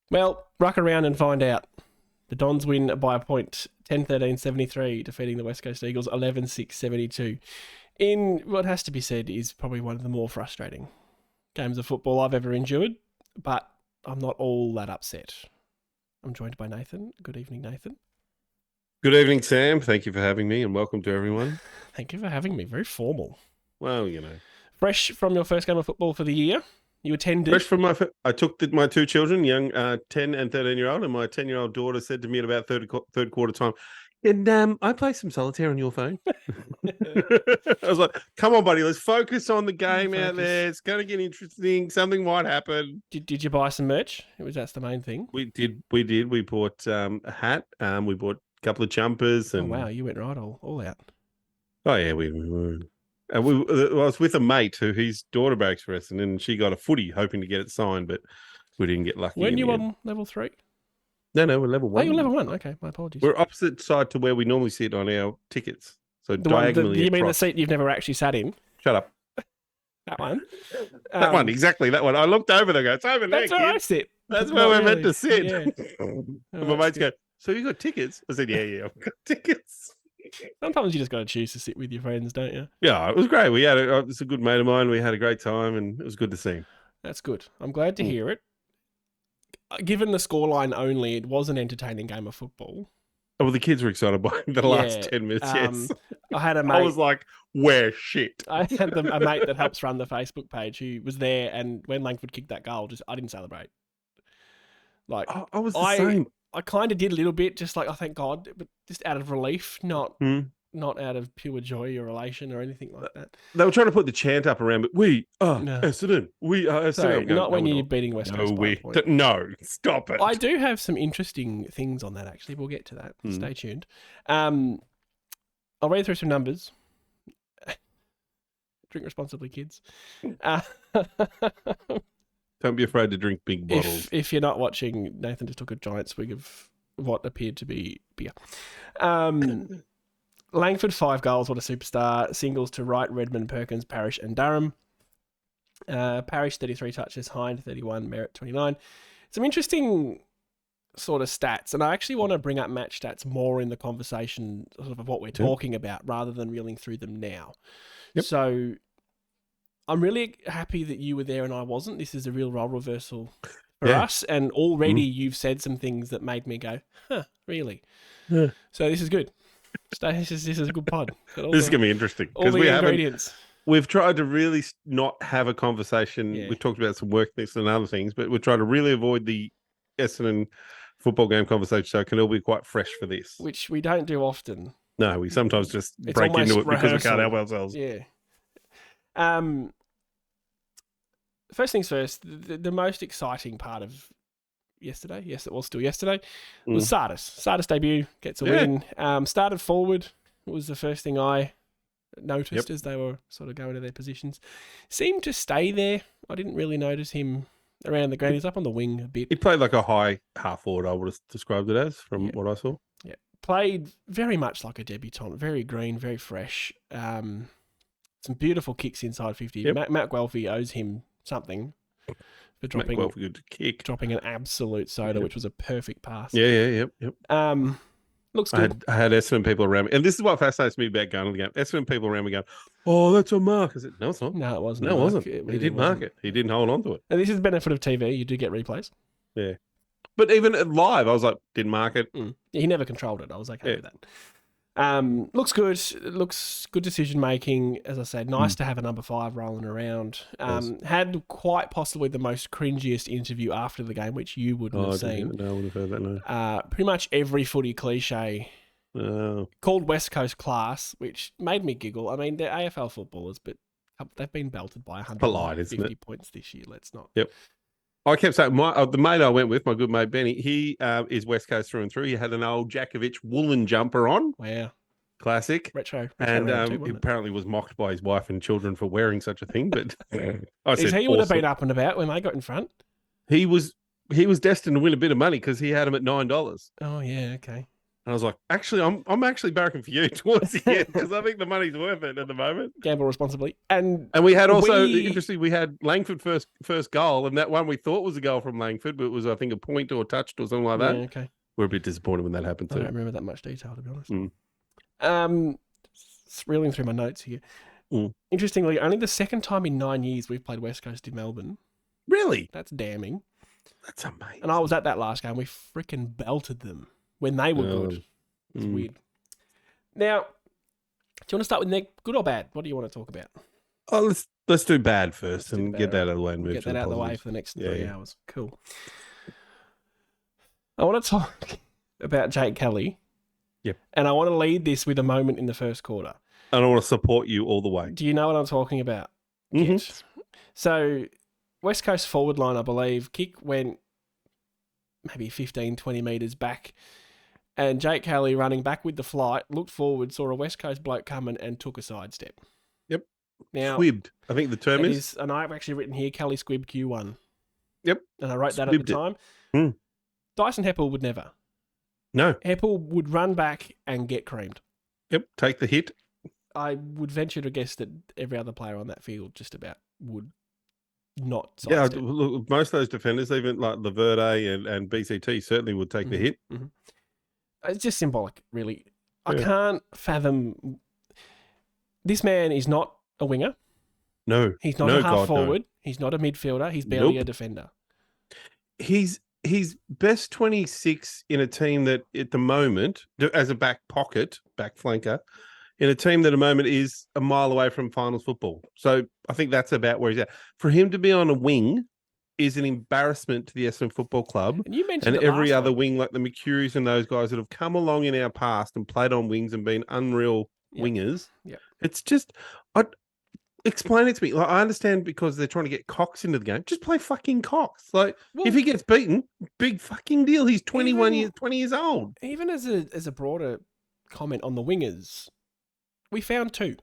Well, ruck around and find out. The Dons win by a point, 10-13-73, defeating the West Coast Eagles 11-6-72. In what has to be said is probably one of the more frustrating games of football I've ever endured, but I'm not all that upset. I'm joined by Nathan. Good evening, Nathan. Good evening, Sam. Thank you for having me and welcome to everyone. Thank you for having me. Very formal. Well, you know. Fresh from your first game of football for the year. You attended. Fresh from I took my two children, young 10 and 13-year-old, and my 10-year-old daughter said to me at about third quarter time, "And I play some solitaire on your phone?" I was like, "Come on, buddy, let's focus on the game out there. It's going to get interesting. Something might happen." Did you buy some merch? That's the main thing. We did. We bought a hat. We bought a couple of jumpers. And... Oh, wow. You went right all out. Oh, yeah. We were... I was with a mate who his daughter barracks for Essendon, and she got a footy hoping to get it signed, but we didn't get lucky. Weren't you on level 3? No, we're level 1. Oh, you're level 1. Okay, my apologies. We're opposite side to where we normally sit on our tickets. So diagonally. You mean the seat you've never actually sat in? Shut up. That one? That one, exactly. That one. I looked over there, it's over there, That's where I sit. That's where we're meant to sit. Yeah. And my mates go, "So you got tickets?" I said, yeah, I've got tickets. Sometimes you just got to choose to sit with your friends, don't you? Yeah, it was great. It's a good mate of mine. We had a great time, and it was good to see him. That's good. I'm glad to hear it. Given the scoreline only, it was an entertaining game of football. Oh, well, the kids were excited by the last 10 minutes, yes. I had a mate. I was like, we're shit. I had a mate that helps run the Facebook page who was there, and when Langford kicked that goal, I didn't celebrate. Like, I was the same. I kind of did a little bit, just like, oh, thank God, but just out of relief, not out of pure joy or elation or anything like that. They were trying to put the chant up around, but we are Essendon. We are Essendon. Sorry, not when you're beating West Coast by a point. No, stop it. I do have some interesting things on that, actually. We'll get to that. Stay tuned. I'll read through some numbers. Drink responsibly, kids. Don't be afraid to drink big bottles. If you're not watching, Nathan just took a giant swig of what appeared to be beer. Langford, 5 goals. What a superstar. Singles to Wright, Redmond, Perkins, Parrish and Durham. Parrish, 33 touches. Hind, 31. Merritt, 29. Some interesting sort of stats. And I actually want to bring up match stats more in the conversation sort of what we're talking about rather than reeling through them now. Yep. So I'm really happy that you were there and I wasn't. This is a real role reversal for us. And already you've said some things that made me go, really? Yeah. So this is good. This is a good pod. This is going to be interesting. All the ingredients. We've tried to really not have a conversation. Yeah. We've talked about some work things and other things, but we're trying to really avoid the Essendon football game conversation so it can all be quite fresh for this. Which we don't do often. No, we sometimes just break into it because we can't help ourselves. Yeah. First things first, the most exciting part of yesterday, yes, it was still yesterday, was Sardis. Sardis debut, gets a win. Started forward was the first thing I noticed as they were sort of going to their positions. Seemed to stay there. I didn't really notice him around the ground. He's up on the wing a bit. He played like a high half forward, I would have described it as, from what I saw. Yeah. Played very much like a debutant, very green, very fresh. Some beautiful kicks inside 50. Yep. Matt Guelphy owes him something for dropping an absolute soda, which was a perfect pass. Yep. Looks good. I had Essendon people around me, and this is what fascinates me about going to the game. Essendon people around me going, "Oh, that's a mark." I said, "No, it's not. No, it wasn't. No, it wasn't. He did mark it. He didn't hold on to it." And this is the benefit of TV. You do get replays. Yeah, but even live, I was like, "Didn't mark it." He never controlled it. I was okay with that. Looks good. Looks good decision making. As I said, nice to have a number 5 rolling around. Had quite possibly the most cringiest interview after the game, which you wouldn't have seen. No, I wouldn't have heard that. No. Pretty much every footy cliche called West Coast class, which made me giggle. I mean, they're AFL footballers, but they've been belted by 150 points this year. Let's not. Yep. I kept saying, the mate I went with, my good mate Benny, he is West Coast through and through. He had an old Djakovic woolen jumper on. Wow. Classic. Retro and he apparently was mocked by his wife and children for wearing such a thing. But he would have been up and about when they got in front. He was destined to win a bit of money because he had him at $9. Oh, yeah, okay. And I was like, actually, I'm actually barracking for you towards the end because I think the money's worth it at the moment. Gamble responsibly. And we had also, interestingly, we had Langford first goal, and that one we thought was a goal from Langford, but it was, I think, a point or touched or something like that. Yeah, okay. We're a bit disappointed when that happened too. I don't remember that much detail, to be honest. Mm. Reeling through my notes here. Interestingly, only the second time in 9 years we've played West Coast in Melbourne. Really? That's damning. That's amazing. And I was at that last game. We freaking belted them when they were good. It's weird. Now, do you want to start with Nick? Good or bad? What do you want to talk about? Oh, let's do bad first and get that out of the way and move get to that the out of the way positives. for the next 3 hours. Cool. I want to talk about Jake Kelly. Yep. And I want to lead this with a moment in the first quarter. And I want to support you all the way. Do you know what I'm talking about? Mm-hmm. So, West Coast forward line, I believe, kick went maybe 15, 20 metres back. And Jake Kelly, running back with the flight, looked forward, saw a West Coast bloke coming and took a sidestep. Yep. Now, squibbed, I think the term is. And I've actually written here, Kelly squibbed Q1. Yep. And I wrote that at the time. Dyson Heppel would never. No. Heppel would run back and get creamed. Yep. Take the hit. I would venture to guess that every other player on that field just about would not sidestep. Yeah, look, most of those defenders, even like Laverde and BCT, certainly would take the hit. Mm-hmm. It's just symbolic, really. I can't fathom... This man is not a winger. No. He's not a half forward. No. He's not a midfielder. He's barely a defender. He's best 26 in a team that at the moment, as a back flanker, in a team that at the moment is a mile away from finals football. So I think that's about where he's at. For him to be on a wing is an embarrassment to the Essendon Football Club. And you mentioned every other wing, like the McCurries and those guys that have come along in our past and played on wings and been unreal wingers. Yeah. It's just, explain it to me. Like, I understand because they're trying to get Cox into the game. Just play fucking Cox. Like, if he gets beaten, big fucking deal. He's 20 years old. Even as a broader comment on the wingers, we found two,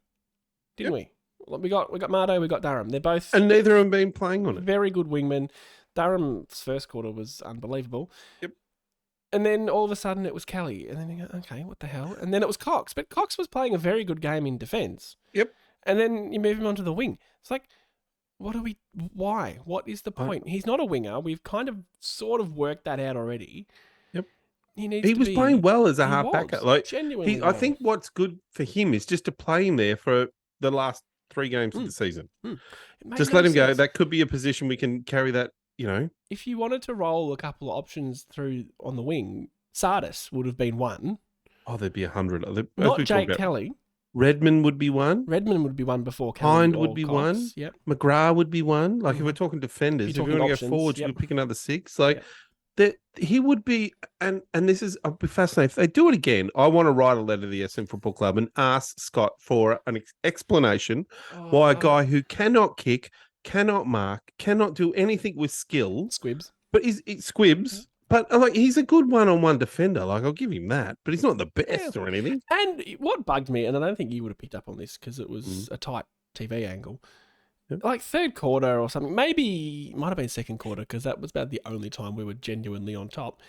didn't we? We got Mardo, we got Durham. They're both... And neither of them been playing on it. Very good wingmen. Durham's first quarter was unbelievable. Yep. And then all of a sudden it was Kelly. And then you go, okay, what the hell? And then it was Cox. But Cox was playing a very good game in defence. Yep. And then you move him onto the wing. It's like, why? What is the point? He's not a winger. We've kind of sort of worked that out already. Yep. He was playing well as a half-backer. Like, genuinely I think what's good for him is just to play him there for the last 3 games of the season. Just let him go. That could be a position we can carry that, If you wanted to roll a couple of options through on the wing, Sardis would have been one. Oh, there'd be 100. Not Jake Kelly. Redmond would be one. Redmond would be one before Kelly. Hind would be Cox. one. Yep. McGrath would be one. Like, if we're talking defenders, if you want to go forwards, you could pick another 6. Like, he would be, and this is, I'll be fascinated. If they do it again, I want to write a letter to the Essendon Football Club and ask Scott for an explanation why a guy who cannot kick, cannot mark, cannot do anything with skill. Squibs. But he's squibs. But like, he's a good one-on-one defender. Like, I'll give him that. But he's not the best or anything. And what bugged me, and I don't think you would have picked up on this because it was a tight TV angle, like third quarter or something, maybe might have been second quarter because that was about the only time we were genuinely on top.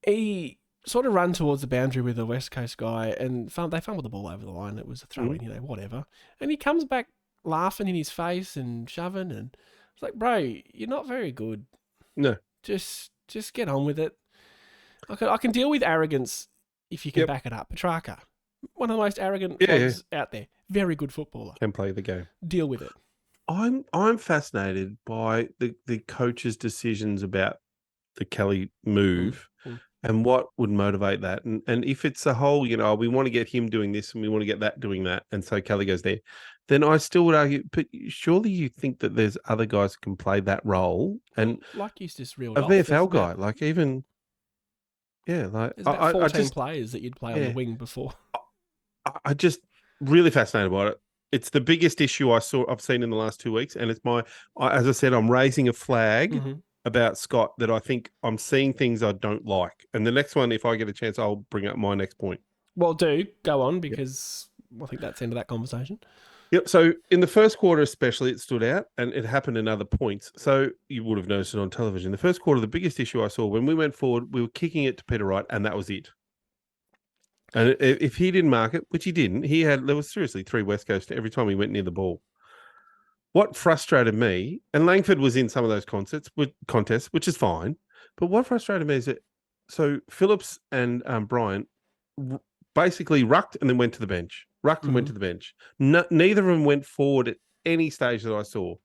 He sort of ran towards the boundary with a West Coast guy and they fumbled the ball over the line. It was a throw-in, whatever. And he comes back laughing in his face and shoving, and it's like, bro, you're not very good. No. Just get on with it. I can deal with arrogance if you can back it up. Petrarca, one of the most arrogant players out there. Very good footballer. Can play the game. Deal with it. I'm fascinated by the coach's decisions about the Kelly move and what would motivate that. And if it's a whole, we want to get him doing this and we want to get that doing that, and so Kelly goes there, then I still would argue, but surely you think that there's other guys who can play that role. And like you just reeled off, VFL guy, like even, like there's about 14 players that you'd play on the wing before. I just really fascinated by it. It's the biggest issue I've seen in the last 2 weeks, and it's as I said, I'm raising a flag about Scott that I think I'm seeing things I don't like. And the next one, if I get a chance, I'll bring up my next point. Well, go on, because I think that's the end of that conversation. Yep. So in the first quarter especially, it stood out, and it happened in other points. So you would have noticed it on television. The first quarter, the biggest issue I saw when we went forward, we were kicking it to Peter Wright, and that was it. And if he didn't mark it, which he didn't, there was seriously 3 West Coast every time he went near the ball. What frustrated me, and Langford was in some of those contests, which is fine. But what frustrated me is that Phillips and Bryant basically rucked and then went to the bench. Rucked and went to the bench. Neither of them went forward at any stage that I saw.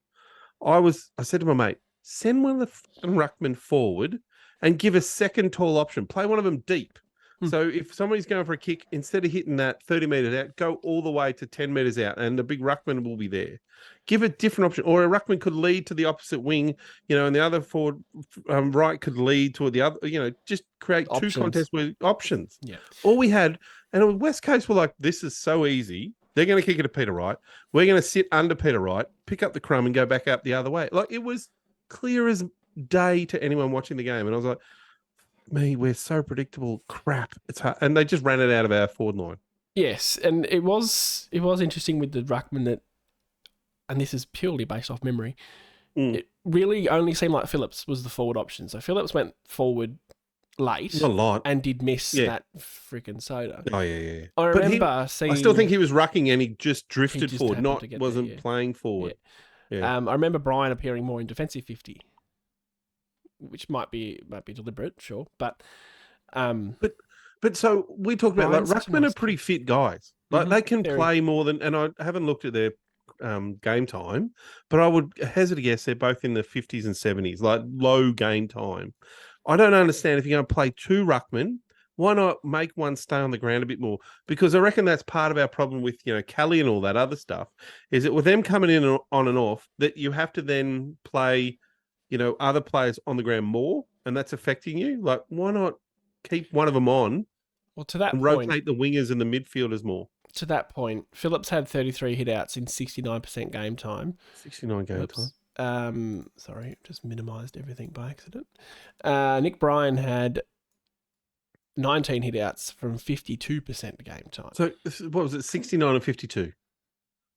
I said to my mate, send one of the ruckmen forward and give a second tall option. Play one of them deep. So if somebody's going for a kick, instead of hitting that 30 metres out, go all the way to 10 metres out, and the big ruckman will be there. Give a different option. Or a ruckman could lead to the opposite wing, and the other forward right could lead to the other, just create Options. 2 contests with options. Yeah. All we had, and West Coast were like, this is so easy. They're going to kick it to Peter Wright. We're going to sit under Peter Wright, pick up the crumb and go back up the other way. Like, it was clear as day to anyone watching the game. And I was like, we're so predictable. Crap. It's hard. And they just ran it out of our forward line. Yes, and it was interesting with the ruckman that, and this is purely based off memory, it really only seemed like Phillips was the forward option. So Phillips went forward late. Not a lot. And did miss that freaking soda. Oh, yeah. I remember seeing... I still think he was rucking and he just drifted forward, wasn't playing forward. Yeah. I remember Brian appearing more in defensive 50, which might be deliberate, sure, but so we talked about like ruckmen are pretty fit guys. Like they can play more than, and I haven't looked at their game time, but I would hazard to guess they're both in the 50s and 70s, like low game time. I don't understand if you're going to play 2 ruckmen, why not make one stay on the ground a bit more? Because I reckon that's part of our problem with, Kelly and all that other stuff, is that with them coming in on and off, that you have to then play, other players on the ground more, and that's affecting you. Like, why not keep one of them on? Well, to that and point, rotate the wingers and the midfielders more. To that point, Phillips had 33 hitouts in 69% game time. 69 game time. Sorry, just minimised everything by accident. Nick Bryan had 19 hitouts from 52% game time. So what was it, 69 and 52?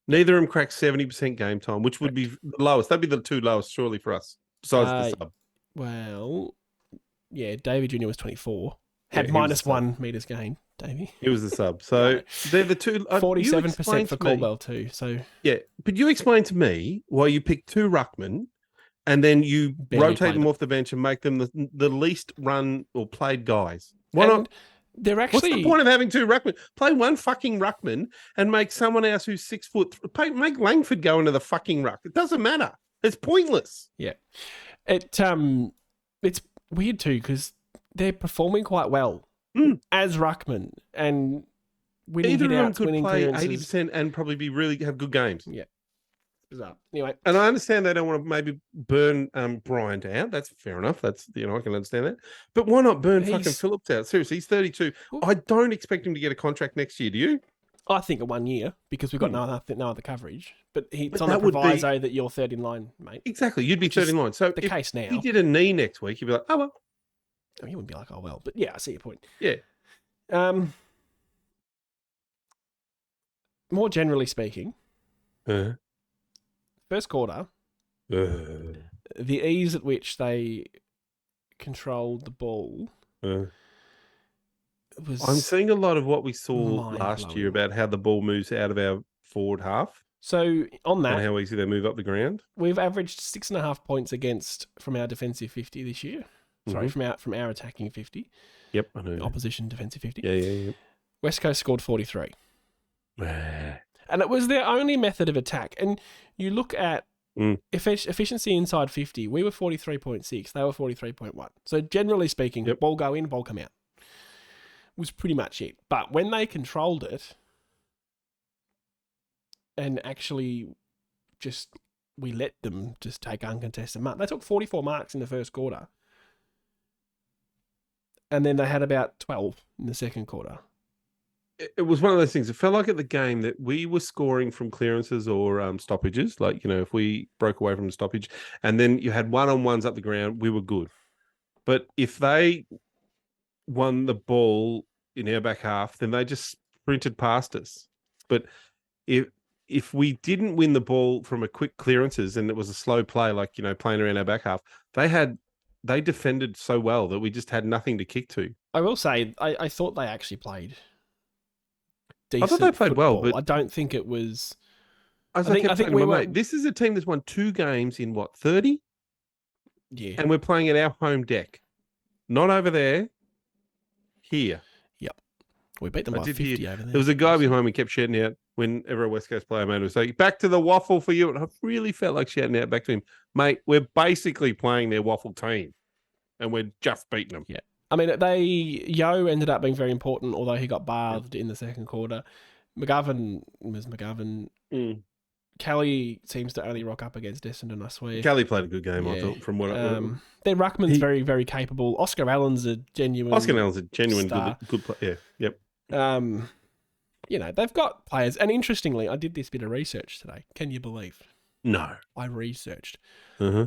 Neither of them cracked 70% game time, which would be the lowest. That'd be the 2 lowest, surely, for us, besides the sub. Well, yeah, David Jr. was 24. Had -1 metres gained, Davey. He was the sub. So they're the 2... 47% for Caldwell too. So yeah, but you explain to me why you pick 2 ruckmen and then you rotate them off the bench and make them the least run or played guys. Why not? They're actually... What's the point of having 2 ruckmen? Play one fucking ruckman and make someone else who's 6 foot... Make Langford go into the fucking ruck. It doesn't matter. It's pointless. Yeah. It's weird too, because they're performing quite well as ruckman, and winning either hitouts, of them could play 80% and probably have good games. Yeah. Bizarre. Anyway. And I understand they don't want to maybe burn Bryant out. That's fair enough. That's, I can understand that. But why not burn fucking Phillips out? Seriously, he's 32. Ooh. I don't expect him to get a contract next year. Do you? I think 1 year, because we've got no other coverage. But it's on the proviso that you're third in line, mate. Exactly. You'd be third in line. So the case now. If he did a knee next week, you'd be like, oh, well. I mean, you wouldn't be like, oh, well. But yeah, I see your point. Yeah. More generally speaking, first quarter, the ease at which they controlled the ball was... I'm seeing a lot of what we saw last year about how the ball moves out of our forward half. So on that... And how easy they move up the ground. We've averaged 6.5 points against from our defensive 50 this year. Sorry, from our attacking 50. Yep, I know. Opposition defensive 50. Yeah. West Coast scored 43. And it was their only method of attack. And you look at efficiency inside 50, we were 43.6, they were 43.1. So generally speaking, ball go in, ball come out. Was pretty much it. But when they controlled it and actually we let them just take uncontested marks. They took 44 marks in the first quarter. And then they had about 12 in the second quarter. It was one of those things. It felt like at the game that we were scoring from clearances or stoppages. Like, if we broke away from a stoppage and then you had one-on-ones up the ground, we were good. But if they won the ball in our back half, then they just sprinted past us. But if we didn't win the ball from a quick clearances and it was a slow play, like, playing around our back half, they defended so well that we just had nothing to kick to. I will say, I thought they actually played decent thought they played well, football. but I don't think it was. as I I think kept saying to we my were. mate, this is a team that's won 2 games in what, 30? Yeah. And we're playing at our home deck. Not over there, here. Yep. We beat them I by did 50 hear over there. there was a guy behind me kept shouting out whenever a West Coast player made was saying, back to the waffle for you. And I really felt like shouting out back to him, mate, we're basically playing their waffle team and we're just beating them. Yeah. I mean, Yo ended up being very important, although he got bathed in the second quarter. McGovern was McGovern. Mm. Kelly seems to only rock up against Essendon, I swear. Kelly played a good game, Yeah. I thought, from what their ruckman's very, very capable. Oscar Allen's a genuine Oscar Allen's a genuine star. good player. Yeah. Yep. They've got players. And interestingly, I did this bit of research today. Can you believe? No. I researched. Uh-huh.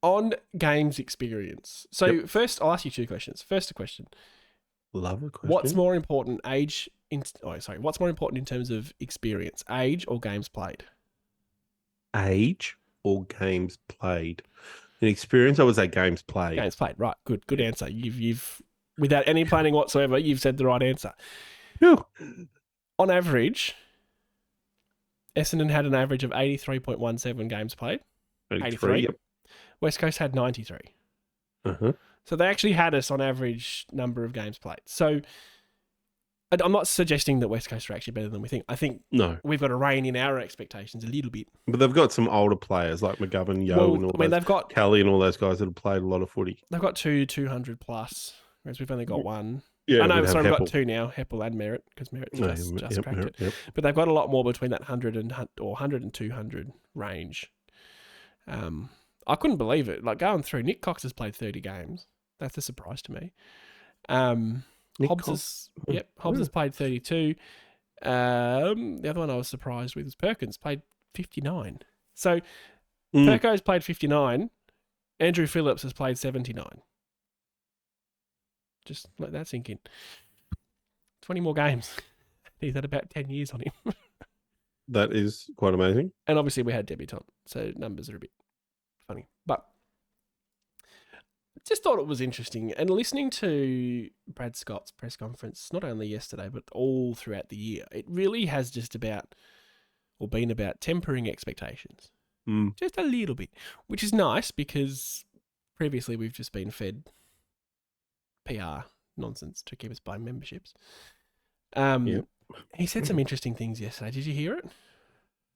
On games experience. So first, I'll ask you 2 questions. First question. Love a question. What's more important, what's more important in terms of experience, age or games played? Age or games played? In experience, I would say games played. Games played, right. Good answer. You've without any planning whatsoever, you've said the right answer. Phew. On average, Essendon had an average of 83.17 games played. 83. Yep. West Coast had 93. Uh-huh. So they actually had us on average number of games played. So I'm not suggesting that West Coast are actually better than we think. I think we've got to rein in our expectations a little bit. But they've got some older players like McGovern, Yo, and all those. They've got Kelly and all those guys that have played a lot of footy. They've got 200 plus, whereas we've only got 1. Yeah, we've got 2 now, Heppel and Merritt, because Merritt's just cracked it. Yep. But they've got a lot more between that 100 and 200 range. I couldn't believe it. Like going through, Nick Cox has played 30 games. That's a surprise to me. Hobbs has played 32. The other one I was surprised with was Perkins, played 59. So Perko's played 59. Andrew Phillips has played 79. Just let that sink in. 20 more games. He's had about 10 years on him. That is quite amazing. And obviously we had debutant, so numbers are a bit funny. But just thought it was interesting. And listening to Brad Scott's press conference, not only yesterday, but all throughout the year, it really has been about tempering expectations. Just a little bit, which is nice because previously we've just been fed PR nonsense to keep us buying memberships. He said some interesting things yesterday. Did you hear it?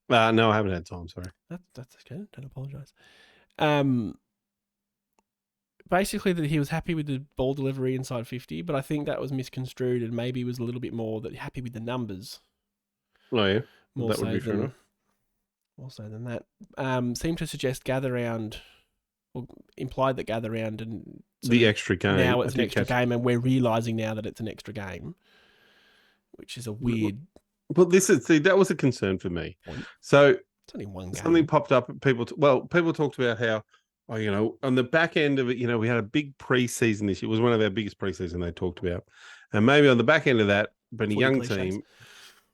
No, I haven't had time. Sorry. That's okay. Don't apologise. Basically, that he was happy with the ball delivery inside 50, but I think that was misconstrued and maybe was a little bit more that happy with the numbers. Oh yeah, More that so would be fair enough. More so than that. Seemed to suggest gather round, or implied that gather round and the extra game. Now it's an extra game, and we're realising now that it's an extra game, which is a weird. Well, that was a concern for me. So it's only one game. Something popped up. People talked about how, on the back end of it, we had a big preseason this year. It was one of our biggest preseason they talked about, and maybe on the back end of that, but a young team.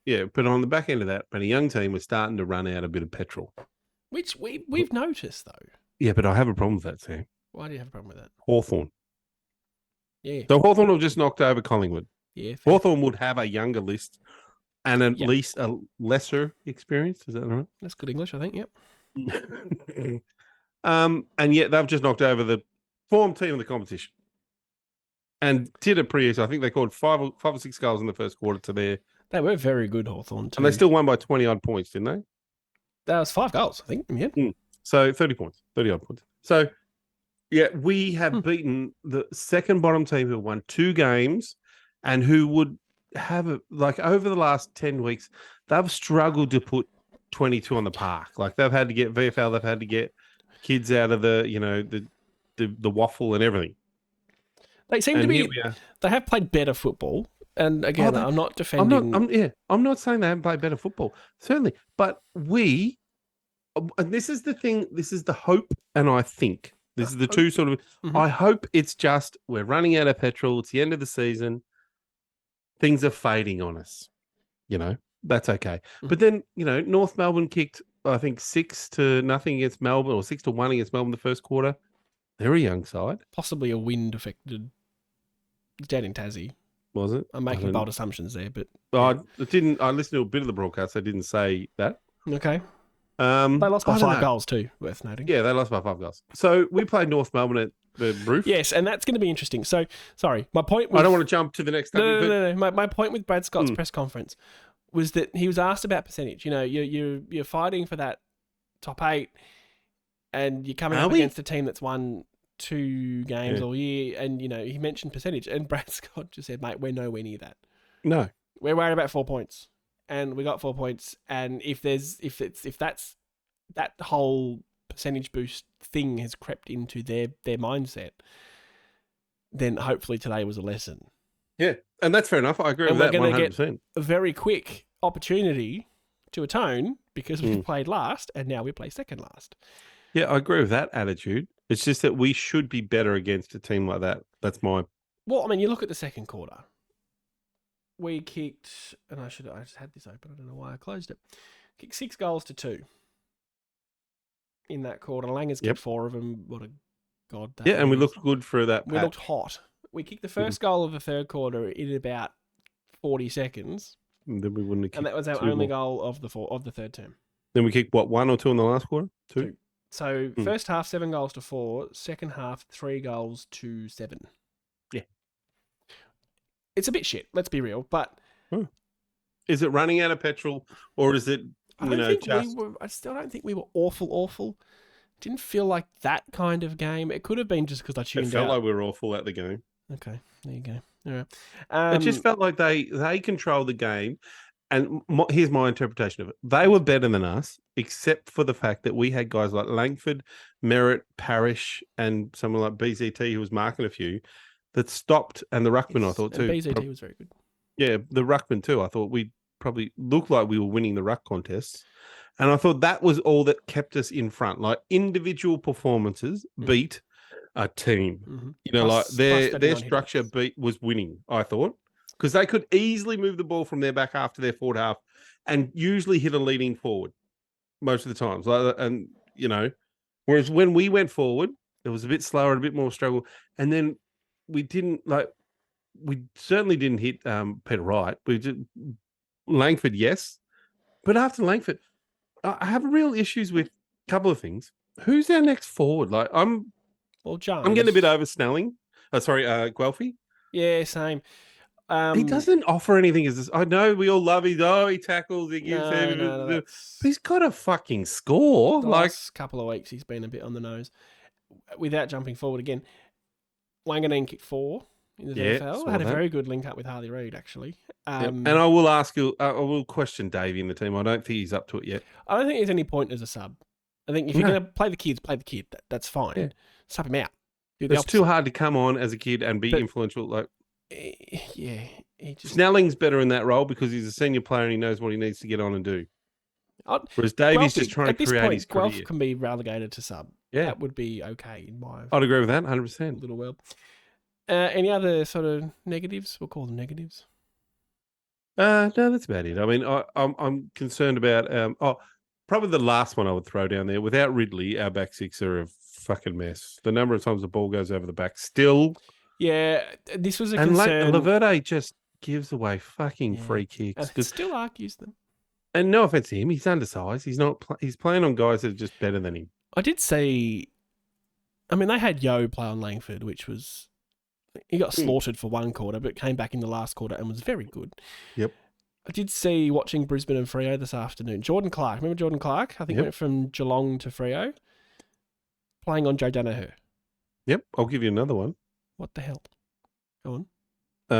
Yeah, but on the back end of that, but a young team was starting to run out a bit of petrol. Which we've noticed, though. Yeah, but I have a problem with that, Sam. Why do you have a problem with that? Hawthorn. Yeah. So Hawthorn have just knocked over Collingwood. Yeah. Hawthorn would have a younger list and at least a lesser experience. Is that right? That's good English, I think. Yep. And yet they've just knocked over the form team of the competition. And did it pretty easy. I think they scored 5 or 6 goals in the first quarter to their... They were very good, Hawthorn, too. And they still won by 20-odd points, didn't they? That was 5 goals, I think. Yeah. So 30 points, 30-odd points. So, yeah, we have beaten the second bottom team who won 2 games and who would have, over the last 10 weeks, they've struggled to put 22 on the park. Like, they've had to get VFL, they've had to get kids out of the waffle and everything. They seem to be... They have played better football. And again, I'm not defending... I'm not saying they haven't played better football. Certainly. But and this is the thing, this is the hope, and I think. This is the two sort of... Mm-hmm. I hope it's just, we're running out of petrol, it's the end of the season, things are fading on us. That's okay. Mm-hmm. But then, North Melbourne kicked, I think, 6-0 against Melbourne, or 6-1 against Melbourne the first quarter. They're a young side. Possibly a wind affected... Down in Tassie. Was it? I'm making bold assumptions there, but I didn't. I listened to a bit of the broadcast. They didn't say that. Okay. They lost by 5 goals too, worth noting. Yeah, they lost by 5 goals. So we played North Melbourne at the roof. Yes, and that's going to be interesting. So, sorry, my point with... I don't want to jump to the next topic. No. My point with Brad Scott's press conference was that he was asked about percentage. You know, you're fighting for that top 8, and you're coming up against a team that's won 2 games all year, and, you know, he mentioned percentage, and Brad Scott just said, mate, we're nowhere near that. No. We're worried about 4 points. And we got 4 points, and if that's that whole percentage boost thing has crept into their mindset, then hopefully today was a lesson. Yeah, and that's fair enough. I agree with that 100%. And we're going to get a very quick opportunity to atone because we played last, and now we play second last. Yeah, I agree with that attitude. It's just that we should be better against a team like that. That's my... Well, I mean, you look at the second quarter. We kicked, and I just had this open. I don't know why I closed it. Kicked 6 goals to 2 in that quarter. Langers kicked 4 of them. What a god! And we looked good for that. We looked hot. We kicked the first goal of the third quarter in about 40 seconds. And then we wouldn't have kicked. And that was our only goal of the third term. Then we kicked 1 or 2 in the last quarter. 2. So first half 7 goals to 4. Second half 3 goals to 7. Yeah. It's a bit shit, let's be real, but... Is it running out of petrol, or is it, I still don't think we were awful. Didn't feel like that kind of game. It could have been just because I tuned out. It felt like we were awful at the game. Okay, there you go. All right. It just felt like they controlled the game, and here's my interpretation of it. They were better than us, except for the fact that we had guys like Langford, Merritt, Parrish, and someone like BZT who was marking a few, that stopped, and the ruckman, I thought, too. BZT was very good. Yeah, the ruckman, too. I thought we probably looked like we were winning the ruck contests. And I thought that was all that kept us in front. Like, individual performances beat a team. Mm-hmm. You know, plus, like their structure was winning, I thought. Because they could easily move the ball from their back half to their forward half and usually hit a leading forward most of the times. And, you know, whereas when we went forward, it was a bit slower, a bit more struggle. And then we certainly didn't hit Peter Wright. Langford, yes. But after Langford, I have real issues with a couple of things. Who's our next forward? Like, I'm getting a bit over Snelling. Guelphy. Yeah, same. He doesn't offer anything as this. I know we all love him. Oh, he tackles, he gives but he's got to fucking score. The last couple of weeks, he's been a bit on the nose. Without jumping forward again, Wanganeen kicked 4 in the VFL. Had a very good link up with Harley Reid, actually. And I will ask you, I will question Davey in the team. I don't think he's up to it yet. I don't think there's any point as a sub. I think if you're going to play the kid. That's fine. Yeah. Sub him out. It's too hard to come on as a kid and be influential. Like, yeah, Snelling's better in that role because he's a senior player and he knows what he needs to get on and do. Whereas Davey's just trying to create his career. Guelph can be relegated to sub. Yeah, that would be okay in my. I'd agree with that, 100%. Little world. Any other sort of negatives? We'll call them negatives. No, that's about it. I mean, I'm concerned about probably the last one I would throw down there. Without Ridley, our back six are a fucking mess. The number of times the ball goes over the back still. Yeah, this was a concern. And Laverde just gives away fucking free kicks. Still argues them. And no offense to him, he's undersized. He's not. He's playing on guys that are just better than him. I did see. I mean, they had Yo play on Langford, which was. He got slaughtered for 1 quarter, but came back in the last quarter and was very good. Yep. I did see, watching Brisbane and Freo this afternoon, Jordan Clark. Remember Jordan Clark? I think went from Geelong to Freo. Playing on Joe Danaher. Yep. I'll give you another one. What the hell? Go on. I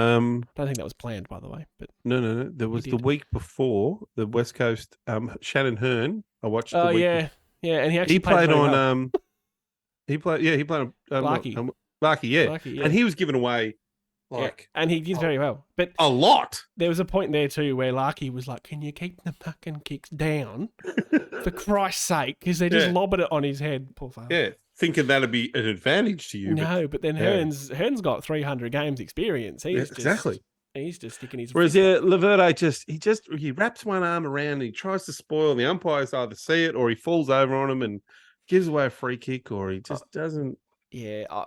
don't think that was planned, by the way. But No. There was the week before, the West Coast, Shannon Hearn. I watched the week yeah. Yeah, and he actually played on... well. He played on... Larky, yeah. And he was given away, and he did very well. But a lot. There was a point there, too, where Larky was like, can you keep the fucking kicks down? For Christ's sake, because they just lobbing it on his head. Poor fella. Yeah, thinking that'd be an advantage to you. No, but then Hearn's got 300 games experience. Exactly. He's just sticking his... Whereas Laverde he wraps one arm around and he tries to spoil. The umpires either see it or he falls over on him and gives away a free kick, or he just doesn't... Yeah.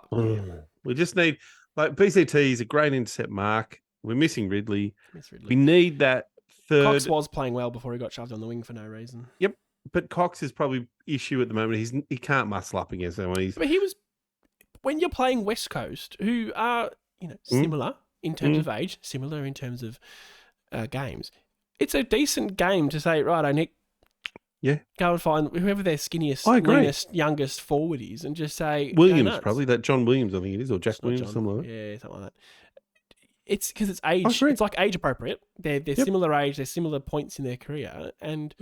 We just need, like, BCT is a great intercept mark. We're missing Ridley. Miss We Ridley. need that third. Cox was playing well before he got shoved on the wing for no reason. Yep. But Cox is probably issue at the moment. He can't muscle up against anyone. But he was, when you're playing West Coast, who are, similar in terms of age, similar in terms of games, it's a decent game to say, right, Nick, go and find whoever their skinniest, leanest, youngest forward is and just say... Williams, probably. That John Williams, I think it is, or Jack Williams, something like that. Yeah, something like that. It's because it's age. It's like age appropriate. They're similar age. They're similar points in their career, and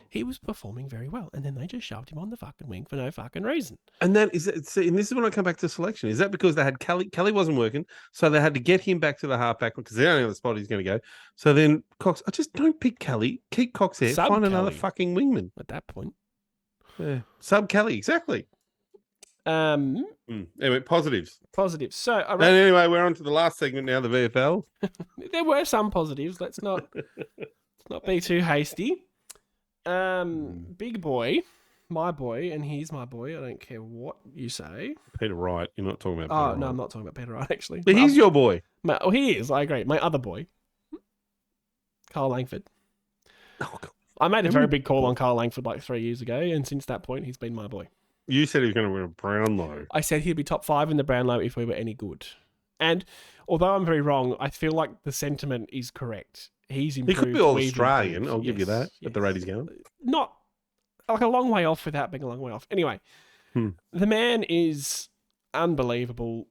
he was performing very well. And then they just shoved him on the fucking wing for no fucking reason. And that is, and this is when I come back to selection. Is that because they had Kelly? Kelly wasn't working, so they had to get him back to the halfback because they don't know the spot he's going to go. So then Cox, I just don't pick Kelly. Keep Cox there. Find another fucking wingman at that point. Yeah, sub Kelly exactly. Anyway, positives. So, anyway, we're on to the last segment now, the VFL. There were some positives. Let's not be too hasty. Big boy, my boy, and he's my boy. I don't care what you say. Peter Wright. You're not talking about. Oh Peter no, Wright. I'm not talking about Peter Wright actually. But he's your boy. He is. I agree. My other boy, Carl Langford. Oh, God. I made a very big call on Carl Langford like 3 years ago, and since that point, he's been my boy. You said he was going to win a Brownlow. I said he'd be top 5 in the Brownlow if we were any good. And although I'm very wrong, I feel like the sentiment is correct. He's improved. He could be all Australian. I'll give you that at the rate he's going. Not like a long way off without being a long way off. Anyway, the man is unbelievable.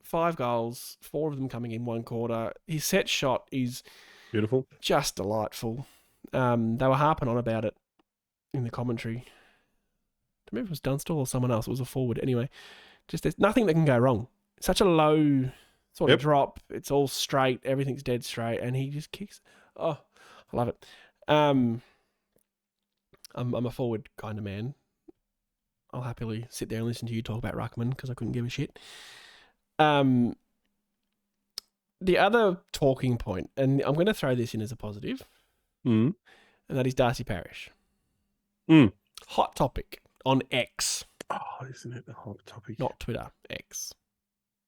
5 goals, 4 of them coming in one quarter. His set shot is beautiful, just delightful. They were harping on about it in the commentary. I remember if it was Dunstall or someone else. It was a forward. Anyway, just there's nothing that can go wrong. Such a low sort of drop. It's all straight. Everything's dead straight. And he just kicks. Oh, I love it. I'm a forward kind of man. I'll happily sit there and listen to you talk about Ruckman because I couldn't give a shit. The other talking point, and I'm going to throw this in as a positive, and that is Darcy Parish. Hot topic on X. Oh, isn't it the hot topic? Not Twitter, X.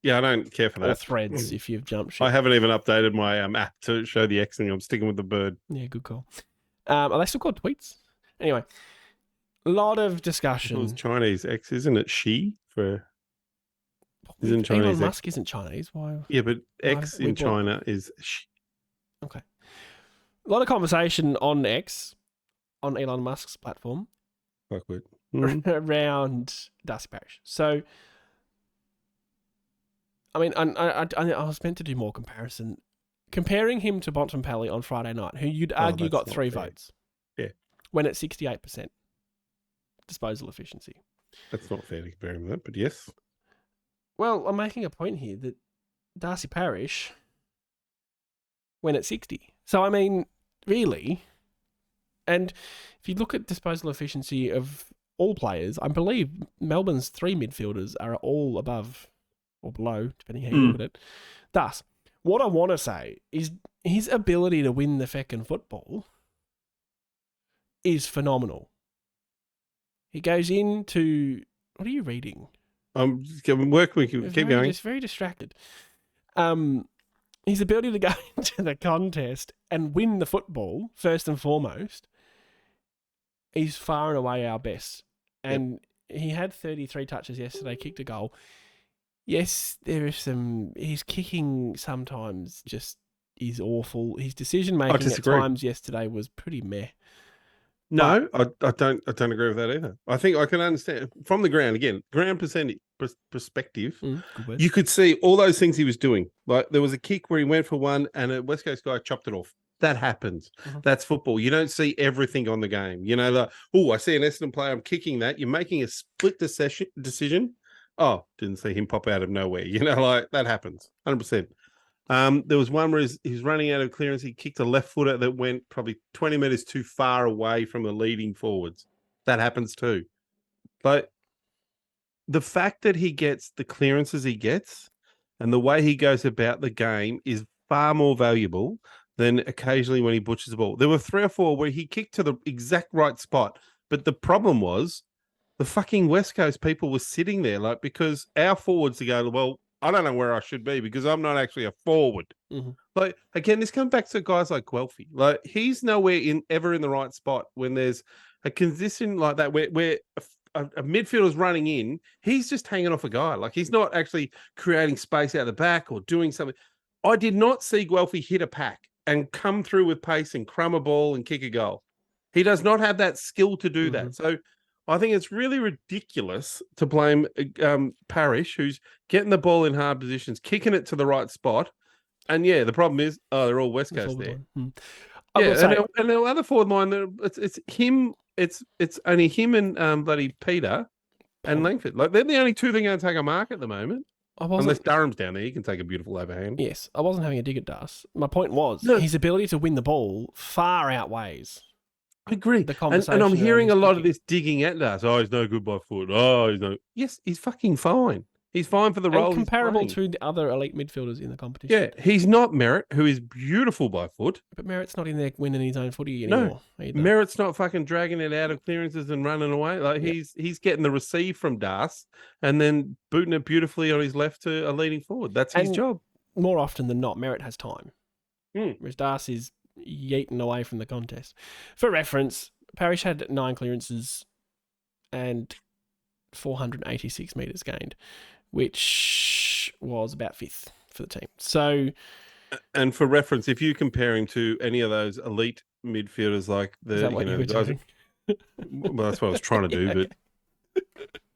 Yeah, I don't care for that. Or Threads if you've jumped ship. I haven't even updated my app to show the X thing. I'm sticking with the bird. Yeah, good call. Are they still called tweets? Anyway, a lot of discussion. It's Chinese X, isn't it? Isn't Chinese Elon Musk isn't Chinese. Why? Yeah, but X in China is she. Okay. A lot of conversation on X, on Elon Musk's platform, around Darcy Parish. So, I mean, I was meant to do more comparison. Comparing him to Bontempelli on Friday night, who you'd argue got 3 votes. Yeah. When at 68% disposal efficiency. That's not fair to compare him with that, but yes. Well, I'm making a point here that Darcy Parish went at 60. So, I mean, really, and if you look at disposal efficiency of all players, I believe Melbourne's 3 midfielders are all above or below, depending how you look at it. Thus, what I want to say is his ability to win the feckin' football is phenomenal. He goes into... What are you reading? I'm working with you. Keep going. Just very distracted. His ability to go into the contest and win the football, first and foremost, is far and away our best. And he had 33 touches yesterday, kicked a goal. Yes, there is some... His kicking sometimes just is awful. His decision-making at times yesterday was pretty meh. No, I don't agree with that either. I think I can understand from the ground again, ground perspective. You could see all those things he was doing. Like there was a kick where he went for one, and a West Coast guy chopped it off. That happens. That's football. You don't see everything on the game. You know, I see an Essendon player. I'm kicking that. You're making a split decision. Oh, didn't see him pop out of nowhere. You know, like that happens. 100%. There was one where he's running out of clearance. He kicked a left footer that went probably 20 meters too far away from the leading forwards. That happens too. But the fact that he gets the clearances he gets and the way he goes about the game is far more valuable than occasionally when he butchers the ball. There were 3 or 4 where he kicked to the exact right spot. But the problem was the fucking West Coast people were sitting there, like, because our forwards to go, well, I don't know where I should be because I'm not actually a forward. Mm-hmm. Like again, this comes back to guys like Guelphy. Like he's nowhere ever in the right spot when there's a consistent like that where a midfielder's running in, he's just hanging off a guy. Like he's not actually creating space out the back or doing something. I did not see Guelphy hit a pack and come through with pace and crumb a ball and kick a goal. He does not have that skill to do that. So I think it's really ridiculous to blame Parrish, who's getting the ball in hard positions, kicking it to the right spot. And yeah, the problem is, they're all West Coast there. Yeah, and the other forward line, it's him. It's only him and bloody Peter and Langford. Like they're the only two that can take a mark at the moment. Unless Durham's down there, he can take a beautiful overhand. Yes, I wasn't having a dig at Das. My point was his ability to win the ball far outweighs. I agree. And I'm hearing a lot of this digging at us. Oh, he's no good by foot. Oh, he's no. Yes, he's fucking fine. He's fine for the role. Comparable to the other elite midfielders in the competition. Yeah, he's not Merritt, who is beautiful by foot. But Merritt's not in there winning his own footy anymore. No, Merritt's not fucking dragging it out of clearances and running away. Like he's getting the receive from Das and then booting it beautifully on his left to a leading forward. That's his job. More often than not, Merritt has time. Whereas Das is yeeting away from the contest. For reference, Parrish had 9 clearances and 486 metres gained, which was about 5th for the team. So, and for reference, if you compare him to any of those elite midfielders like the guys, well, that's what I was trying to do, but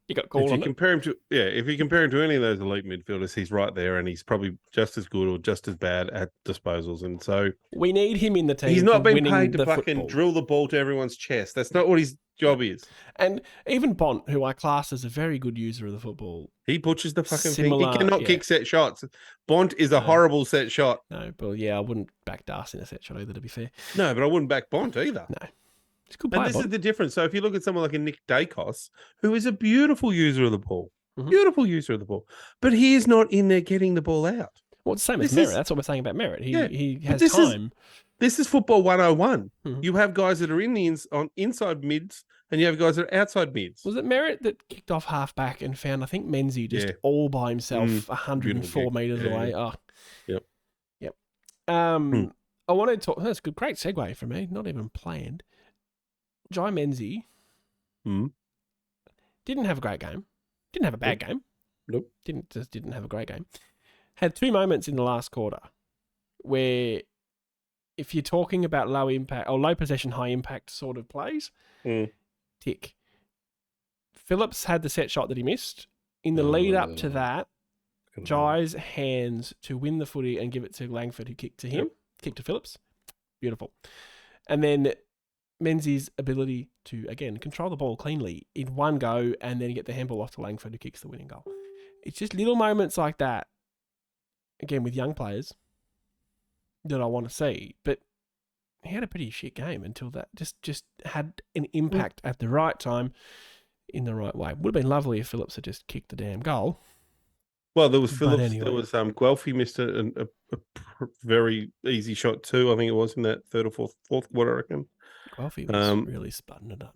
you got called on it. If you compare him to any of those elite midfielders, he's right there, and he's probably just as good or just as bad at disposals. And so we need him in the team. He's not been paid to fucking drill the ball to everyone's chest. That's not what his job is. And even Bont, who I class as a very good user of the football, he butchers the fucking thing. He cannot kick set shots. Bont is a horrible set shot. No, but I wouldn't back Das in a set shot either, to be fair. No, but I wouldn't back Bont either. No. It's a good player, and this is the difference. So if you look at someone like a Nick Dacos, who is a beautiful user of the ball, beautiful user of the ball, but he is not in there getting the ball out. Well, it's the same as Merritt. That's what we're saying about Merritt. He has time. This is football 101. You have guys that are on inside mids, and you have guys that are outside mids. Was it Merritt that kicked off half back and found, I think, Menzies just all by himself, 104 metres away? Oh, yep. I want to talk. That's a good, great segue for me. Not even planned. Jai Menzies didn't have a great game. Didn't have a bad game. Nope. Didn't have a great game. Had 2 moments in the last quarter where, if you're talking about low impact or low possession, high impact sort of plays, tick. Phillips had the set shot that he missed. In the lead up to that, Jai's hands to win the footy and give it to Langford, who kicked to him, kicked to Phillips. Beautiful. And then Menzies' ability to, again, control the ball cleanly in one go and then get the handball off to Langford, who kicks the winning goal. It's just little moments like that, again, with young players, that I want to see. But he had a pretty shit game until that. Just had an impact at the right time in the right way. Would have been lovely if Phillips had just kicked the damn goal. Well, there was Phillips. Anyway. There was Guelphy missed a very easy shot too. I think it was in that third or fourth quarter, I reckon. Guelphy was really sputting it up.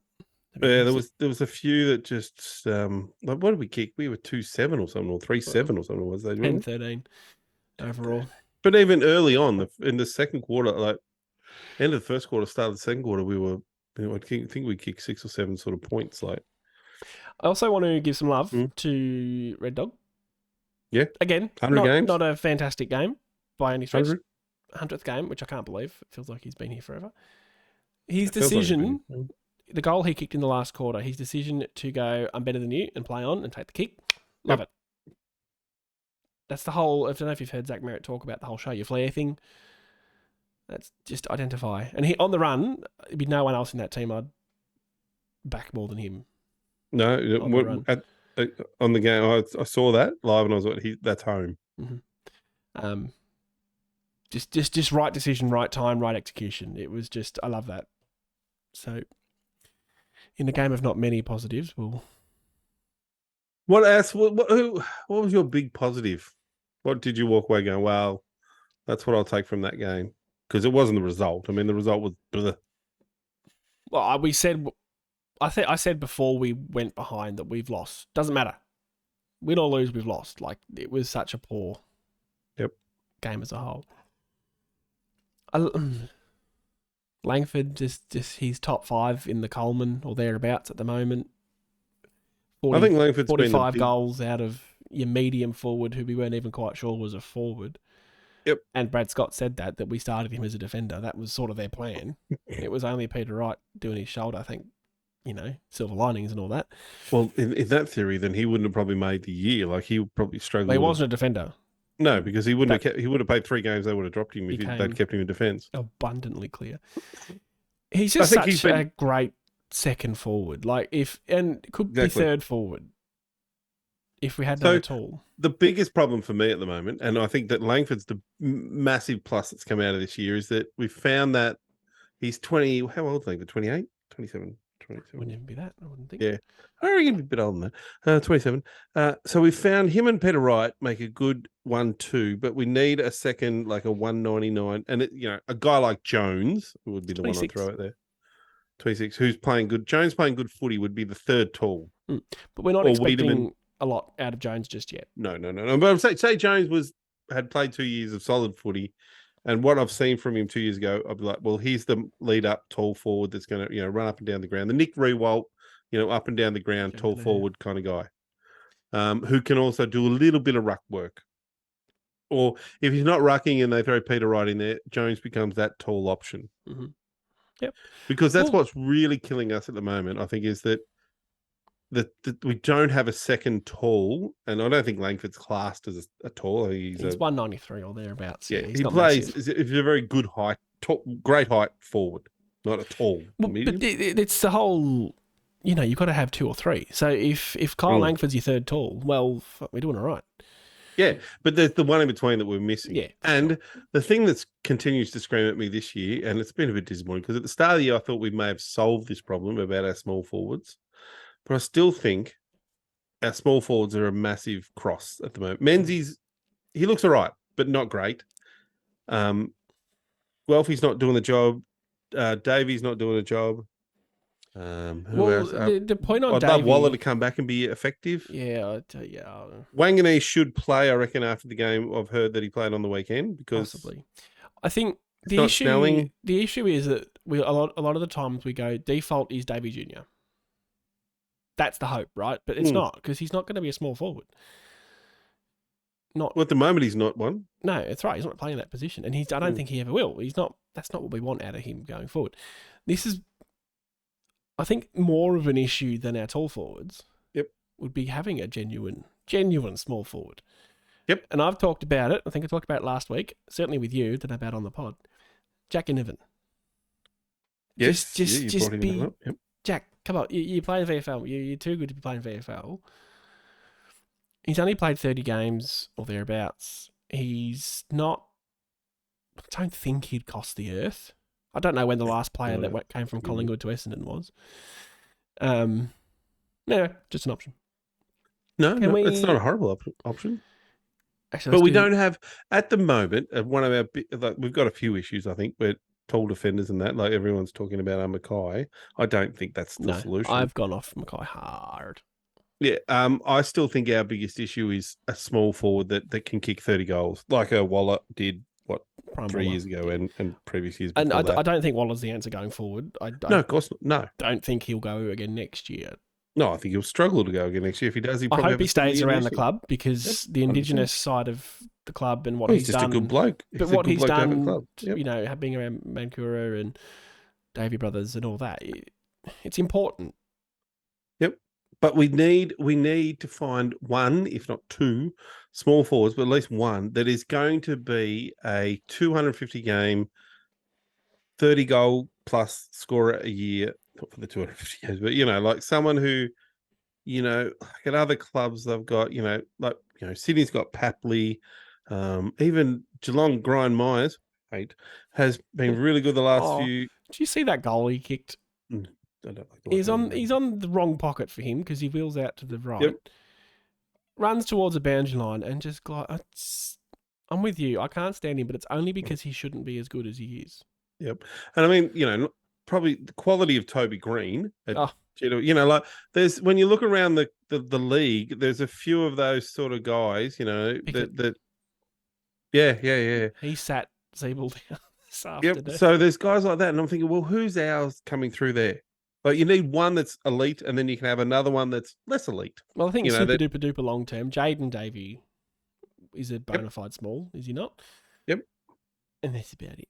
Yeah, there was a few that just like, what did we kick? We were 2-7 or something, or 3-7 or something. Was they 10-13 overall? But even early on, in the second quarter, like end of the first quarter, start of the second quarter, we were. I think we kicked 6 or 7 sort of points. Like, I also want to give some love to Red Dog. Yeah, again, 100 games. Not a fantastic game by any stretch. 100th game, which I can't believe. It feels like he's been here forever. His decision, the goal he kicked in the last quarter, his decision to go, I'm better than you, and play on and take the kick. Love it. That's the whole, I don't know if you've heard Zach Merritt talk about the whole show your flair thing. That's just identify. And he on the run, there'd be no one else in that team I'd back more than him. No, on the game, I saw that live and I was like, that's home. Mm-hmm. Just right decision, right time, right execution. It was just, I love that. So, in a game of not many positives, What else? What was your big positive? What did you walk away going, wow, that's what I'll take from that game? Because it wasn't the result. I mean, the result was bleh. Well, I said before we went behind that we've lost. Doesn't matter. win or lose, we've lost. Like, it was such a poor game as a whole. Langford, just he's top 5 in the Coleman or thereabouts at the moment. I think Langford's 45 goals out of your medium forward, who we weren't even quite sure was a forward. Yep. And Brad Scott said that we started him as a defender. That was sort of their plan. It was only Peter Wright doing his shoulder, I think, silver linings and all that. Well, in that theory, then he wouldn't have probably made the year. Like, he would probably struggle. But he wasn't a defender. No, because he wouldn't have. He would have played 3 games. They would have dropped him if they'd kept him in defence. Abundantly clear. He's just such a great second forward. Like, could be third forward if we had no at all. The biggest problem for me at the moment, and I think that Langford's the massive plus that's come out of this year, is that we've found that he's 20. How old is Langford? 28, 27. 27. Wouldn't even be that, I wouldn't think. Yeah. I reckon he'd be a bit older than that. 27. So we found him and Peter Wright make a good 1-2, but we need a second, like a 199. And, a guy like Jones, who would be the 26. One I'd throw out there. 26, who's playing good. Jones playing good footy would be the third tall. But we're not expecting a lot out of Jones just yet. No. But I'm saying, say Jones had played 2 years of solid footy. And what I've seen from him 2 years ago, I'd be like, well, he's the lead up tall forward that's going to, run up and down the ground. The Nick Rewalt, up and down the ground, tall forward kind of guy, who can also do a little bit of ruck work. Or if he's not rucking and they throw Peter Wright in there, Jones becomes that tall option. Mm-hmm. Yep. Because that's what's really killing us at the moment, I think, is that we don't have a second tall, and I don't think Langford's classed as a tall. He's 193 or thereabouts. Yeah, he plays. He's a very good height, great height forward, not a tall medium. But it's the whole, you've got to have 2 or 3. So if Kyle Langford's your third tall, well, we're doing all right. Yeah, but there's the one in between that we're missing. Yeah, and the thing that continues to scream at me this year, and it's been a bit disappointing, because at the start of the year I thought we may have solved this problem about our small forwards. But I still think our small forwards are a massive cross at the moment. Menzies, he looks all right, but not great. Guelphy's not doing the job. Davy's not doing the job. Who else? The point on I'd Davey, love Waller to come back and be effective. Yeah. Wanganese should play, I reckon, after the game. I've heard that he played on the weekend, because possibly. I think the issue is that a lot of the times we go, default is Davey Jr. That's the hope, right? But it's not, because he's not going to be a small forward. At the moment, he's not one. No, that's right. He's not playing that position, and I don't think he ever will. He's not. That's not what we want out of him going forward. This is, I think, more of an issue than our tall forwards. Yep, would be having a genuine small forward. Yep, and I've talked about it. I think I talked about it last week. Certainly with you, than about on the pod. Jack and Niven. Yes, just be. Yep. Jack, come on, you play in VFL. You're too good to be playing VFL. He's only played 30 games or thereabouts. He's not... I don't think he'd cost the earth. I don't know when the last player that came from Collingwood to Essendon was. No, just an option. No, it's not a horrible option. Actually, but we don't have, at the moment, one of our... we've got a few issues, I think, but tall defenders and that, like everyone's talking about Mackay. I don't think that's the solution. I've gone off Mackay hard. Yeah, I still think our biggest issue is a small forward that can kick 30 goals, like a Waller did, Prime 3 Waller. years ago and previous years before. And I don't think Waller's the answer going forward. No, of course not. No. Don't think he'll go again next year. No, I think he'll struggle to go again next year. If he does, I hope he stays around the club, because the Indigenous side of the club and what he's done. He's just a good bloke. But what he's done, being around Mancura and Davey Brothers and all that, it's important. Yep. But we need to find one, if not 2, small forwards, but at least one that is going to be a 250 game, 30 goal plus scorer a year. Not for the 250 games, but like someone who, like at other clubs they've got, Sydney's got Papley, even Geelong, Brian Myers, has been really good the last few. Did you see that goal he kicked? I don't like he's on the wrong pocket for him, because he wheels out to the right, runs towards a boundary line, and just I'm with you. I can't stand him, but it's only because he shouldn't be as good as he is. Yep, and I mean, probably the quality of Toby Green. Oh, Like there's when you look around the league, there's a few of those sort of guys. Pickett. That yeah. He sat Zeeble down this Yep. afternoon. So there's guys like that, and I'm thinking, well, who's ours coming through there? Like you need one that's elite, and then you can have another one that's less elite. Well, I think super That. duper duper long term. Jaden Davey is a Yep. bona fide small, is he not? Yep. And that's about it.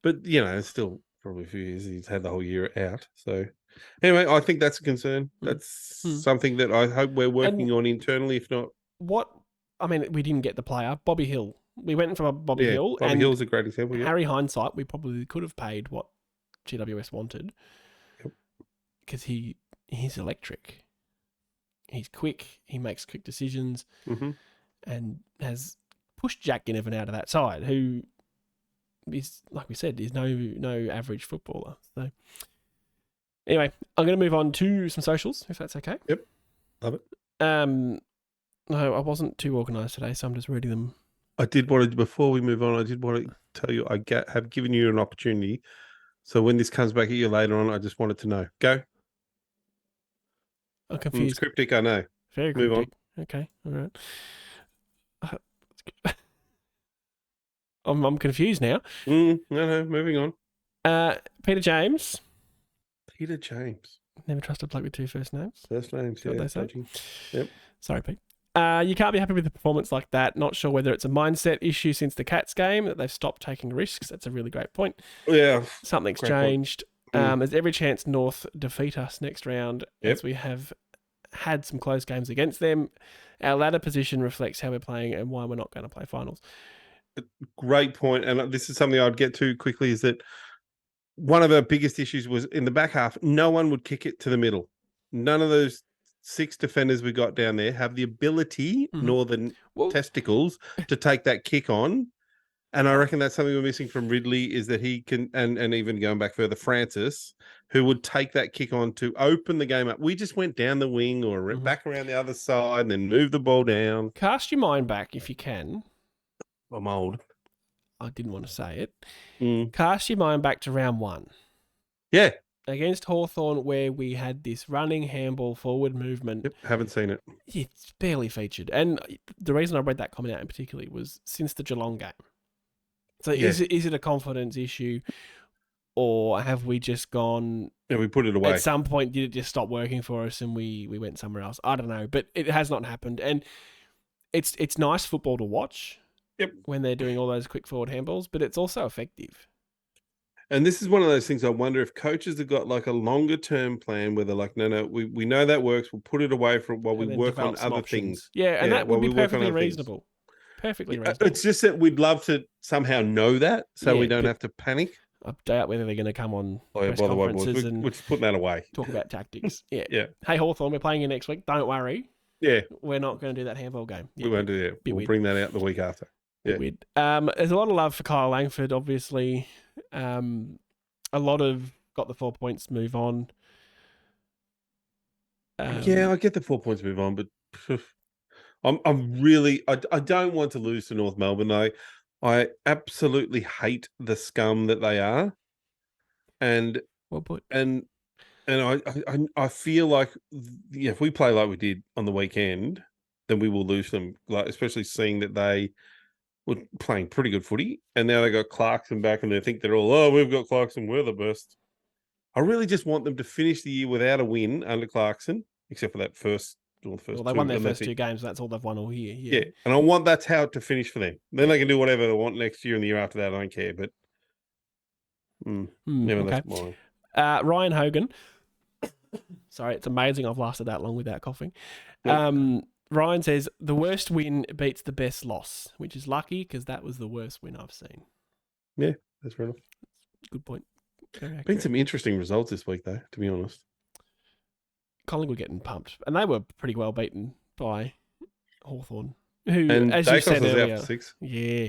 But it's still probably a few years. He's had the whole year out. So anyway, I think that's a concern. That's something that I hope we're working on internally. If not, we didn't get the player, Bobby Hill. We went for Bobby Hill. Bobby and Hill's a great example. Yeah. Harry hindsight, we probably could have paid what GWS wanted. Yep. Because he's electric. He's quick. He makes quick decisions. Mm-hmm. And has pushed Jack Ginnivan out of that side, who is, like we said, is no average footballer. So anyway, I'm going to move on to some socials, if that's okay. Yep. Love it. No, I wasn't too organised today, so I'm just reading them. Before we move on, I did want to tell you have given you an opportunity. So when this comes back at you later on, I just wanted to know. Go. I'm confused. It's cryptic, I know. Very move cryptic. On. Okay, all right. I'm confused now. No, moving on. Peter James. Peter James. Never trust a bloke with two first names. First names, what yeah. they say. Yep. Sorry, Pete. You can't be happy with a performance like that. Not sure whether it's a mindset issue since the Cats game that they've stopped taking risks. That's a really great point. Yeah. Something's changed. There's every chance North defeat us next round, as we have had some close games against them. Our ladder position reflects how we're playing and why we're not going to play finals. Great point. And this is something I'd get to quickly, is that one of our biggest issues was in the back half, no one would kick it to the middle. None of those 6 defenders we got down there have the ability nor the testicles to take that kick on. And I reckon that's something we're missing from Ridley, is that he can, and even going back further, Francis, who would take that kick on to open the game up. We just went down the wing or back around the other side and then moved the ball down. Cast your mind back, if you can. I'm old. I didn't want to say it. Cast your mind back to round 1. Yeah. Against Hawthorn, where we had this running handball forward movement. Yep, haven't seen it. It's barely featured. And the reason I read that comment out in particular was since the Geelong game. So is it a confidence issue, or have we just gone... Yeah, we put it away. At some point, did it just stop working for us and we went somewhere else? I don't know, but it has not happened. And it's nice football to watch when they're doing all those quick forward handballs, but it's also effective. And this is one of those things I wonder if coaches have got like a longer term plan where they're like, no, we know that works. We'll put it away while we work on other things. Yeah, and that would be perfectly reasonable. Perfectly reasonable. It's just that we'd love to somehow know that so we don't have to panic. I doubt whether they're going to come on press conferences and we're just putting that away. Talk about tactics. Yeah. Yeah. Hey, Hawthorn, we're playing you next week. Don't worry. Yeah. We're not going to do that handball game. We won't do that. We'll bring that out the week after. Yeah. Weird. There's a lot of love for Kyle Langford, obviously. A lot of got the 4 points, move on. I get the 4 points, move on, but I'm really I don't want to lose to North Melbourne. I absolutely hate the scum that they are, and well put. And I feel like if we play like we did on the weekend, then we will lose them. Like especially seeing that they were playing pretty good footy, and now they got Clarkson back, and they think they're all, we've got Clarkson, we're the best. I really just want them to finish the year without a win under Clarkson, except for that first. Well, they won their first 2 games. That's all they've won all year. Yeah, and that's how to finish for them. Then they can do whatever they want next year and the year after that. I don't care, but never left mine. Ryan Hogan. Sorry, it's amazing I've lasted that long without coughing. Yep. Ryan says, the worst win beats the best loss, which is lucky because that was the worst win I've seen. Yeah, that's fair enough. Good point. Been some interesting results this week, though, to be honest. Collingwood getting pumped, and they were pretty well beaten by Hawthorn, who, and as Dacos you said earlier, out for 6. Yeah,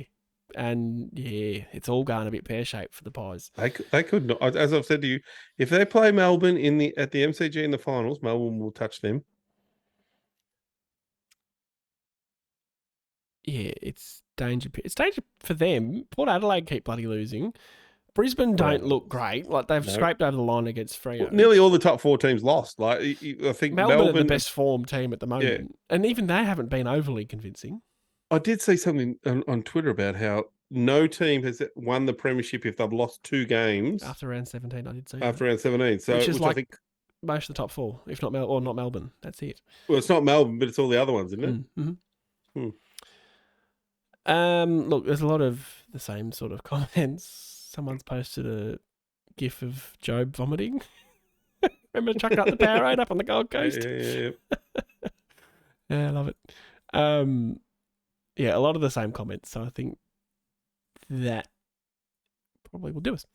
and it's all going a bit pear-shaped for the Pies. They could not, as I've said to you, if they play Melbourne at the MCG in the finals, Melbourne will touch them. Yeah, it's danger. It's danger for them. Port Adelaide keep bloody losing. Brisbane don't Browns. look great. Like they've No. scraped over the line against Freo. Well, nearly all the top 4 teams lost. Like I think Melbourne are the Melbourne. best form team at the moment, and even they haven't been overly convincing. I did see something on Twitter about how no team has won the premiership if they've lost 2 games After round 17, I did see after that. round 17. So, Which is like I think most of the top 4, if not not Melbourne. That's it. well, it's not Melbourne, but it's all the other ones, isn't it? Mm-hmm. Look, there's a lot of the same sort of comments. Someone's posted a gif of Job vomiting. Remember chucking up the Powerade up on the Gold Coast? Yeah. Yeah, I love it. Yeah, a lot of the same comments. So I think that probably will do us.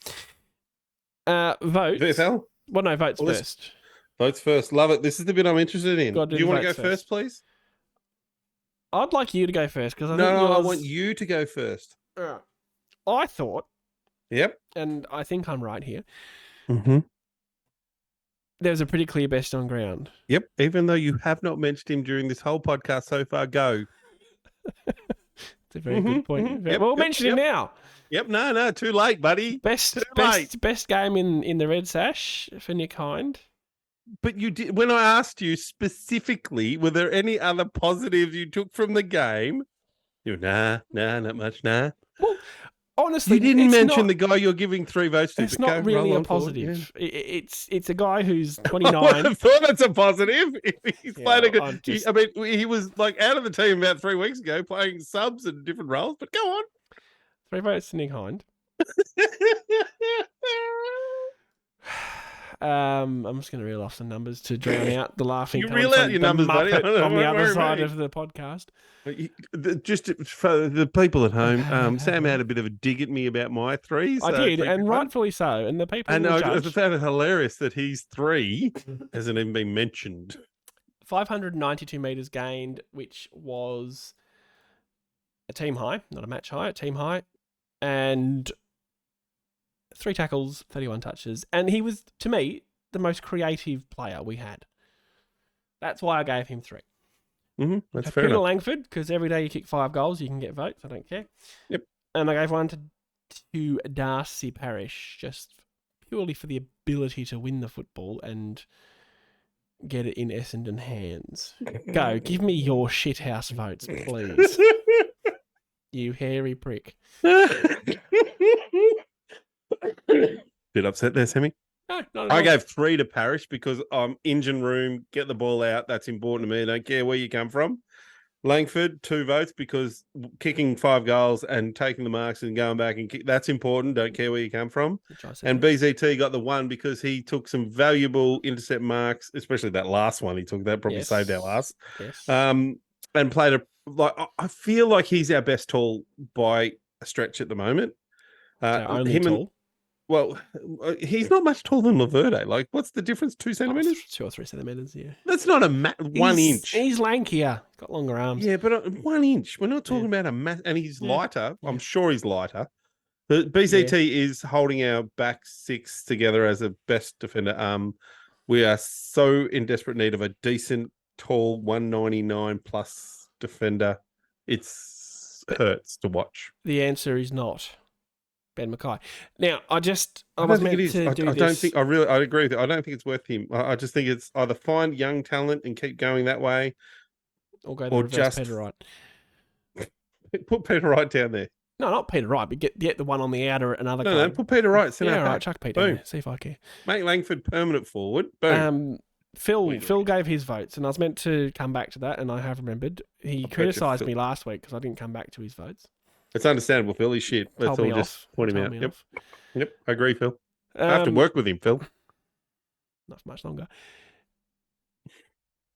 Votes. VFL? Well, no, votes first. Votes first. Love it. This is the bit I'm interested in. Gotta do Do you the want to go votes first, please? I'd like you to go first because I No, think I yours... want you to go first. I thought, Yep. and I think I'm right here, Mm-hmm. there's a pretty clear best on ground. Yep. Even though you have not mentioned him during this whole podcast so far, go. It's a very good point. Yep, We'll mention him now. Yep. No, too late, buddy. Best game in the Red Sash for Nick Hind. But you did when I asked you specifically, were there any other positives you took from the game? You were, nah, not much, nah. Well, honestly, you didn't mention the guy you're giving 3 votes to. It's not really a positive. Yeah. It's a guy who's 29. I thought that's a positive. He's played a good. He was like out of the team about 3 weeks ago, playing subs and different roles. But go on. 3 votes to Nick Hind. I'm just going to reel off some numbers to drown out the laughing. You reel out your numbers, buddy. On the other side of the podcast. Just for the people at home, Sam had a bit of a dig at me about my 3s. I did, and rightfully so. And the people and I found it hilarious that he's 3 hasn't even been mentioned. 592 metres gained, which was a team high, not a match high, a team high. And 3 tackles, 31 touches. And he was, to me, the most creative player we had. That's why I gave him 3. Mm-hmm. That's fair enough. Langford, because every day you kick 5 goals, you can get votes. I don't care. Yep. And I gave 1 to Darcy Parish, just purely for the ability to win the football and get it in Essendon hands. Go, give me your shithouse votes, please. You hairy prick. Bit upset there, Sammy? No, not at I all. gave 3 to Parish because engine room, get the ball out. That's important to me. I don't care where you come from. Langford, 2 votes because kicking 5 goals and taking the marks and going back and kick, that's important. Don't care where you come from. And BZT got the 1 because he took some valuable intercept marks, especially that last one he took. That probably saved our last. Yes. And played I feel like he's our best tall by a stretch at the moment. Only tall. Well, he's not much taller than Laverde. Like, what's the difference? 2 centimeters? 2 or 3 centimeters, yeah. That's not 1 inch. He's lankier. Got longer arms. Yeah, but 1 inch. We're not talking about a mass. And he's lighter. Yeah. I'm sure he's lighter. But BCT is holding our back 6 together as a best defender. We are so in desperate need of a decent, tall, 199 plus defender. It hurts to watch. The answer is not Ben Mackay. Now, I was meant to do this. I don't think I agree with it. I don't think it's worth him. I just think it's either find young talent and keep going that way, or go the reverse Peter Wright. Put Peter Wright down there. No, not Peter Wright, but get the one on the outer at another. No, put Peter Wright. Right, chuck Peter. Boom. See if I care. Make Langford permanent forward. Boom. Phil gave his votes, and I was meant to come back to that, and I have remembered. He criticised me last week because I didn't come back to his votes. It's understandable, Phil. He's shit. Let's all just point him out. Yep. I agree, Phil. I have to work with him, Phil. Not for much longer.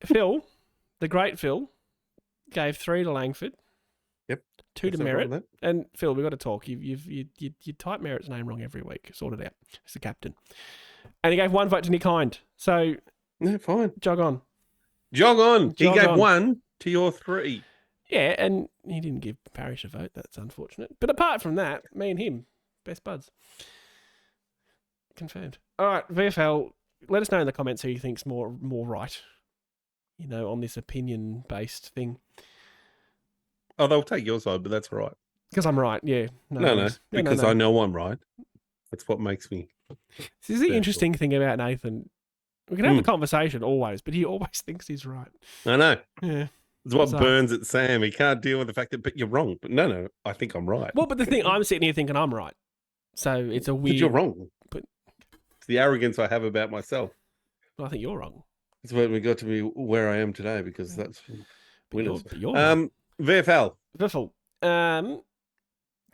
Phil, the great Phil, gave 3 to Langford. Yep. 2 to Merritt. And Phil, we've got to talk. You type Merritt's name wrong every week. Sort it out. He's the captain. And he gave 1 vote to Nick Hind. So, no, fine. Jog on. He gave 1 to your 3. Yeah, and he didn't give Parish a vote. That's unfortunate. But apart from that, me and him, best buds. Confirmed. All right, VFL, let us know in the comments who you think's more right, on this opinion-based thing. Oh, they'll take your side, but that's all right. Because I'm right, yeah. No, because I know I'm right. That's what makes me. This is the interesting thing about Nathan. We can have the conversation always, but he always thinks he's right. I know. Yeah. It's what Bizarre. burns at Sam. He can't deal with the fact that, but you're wrong. But no, I think I'm right. Well, but the thing, I'm sitting here thinking I'm right. So it's a weird. But you're wrong. But it's the arrogance I have about myself. Well, I think you're wrong. It's when we got to be where I am today because that's winners. You're wrong. VFL. VFL.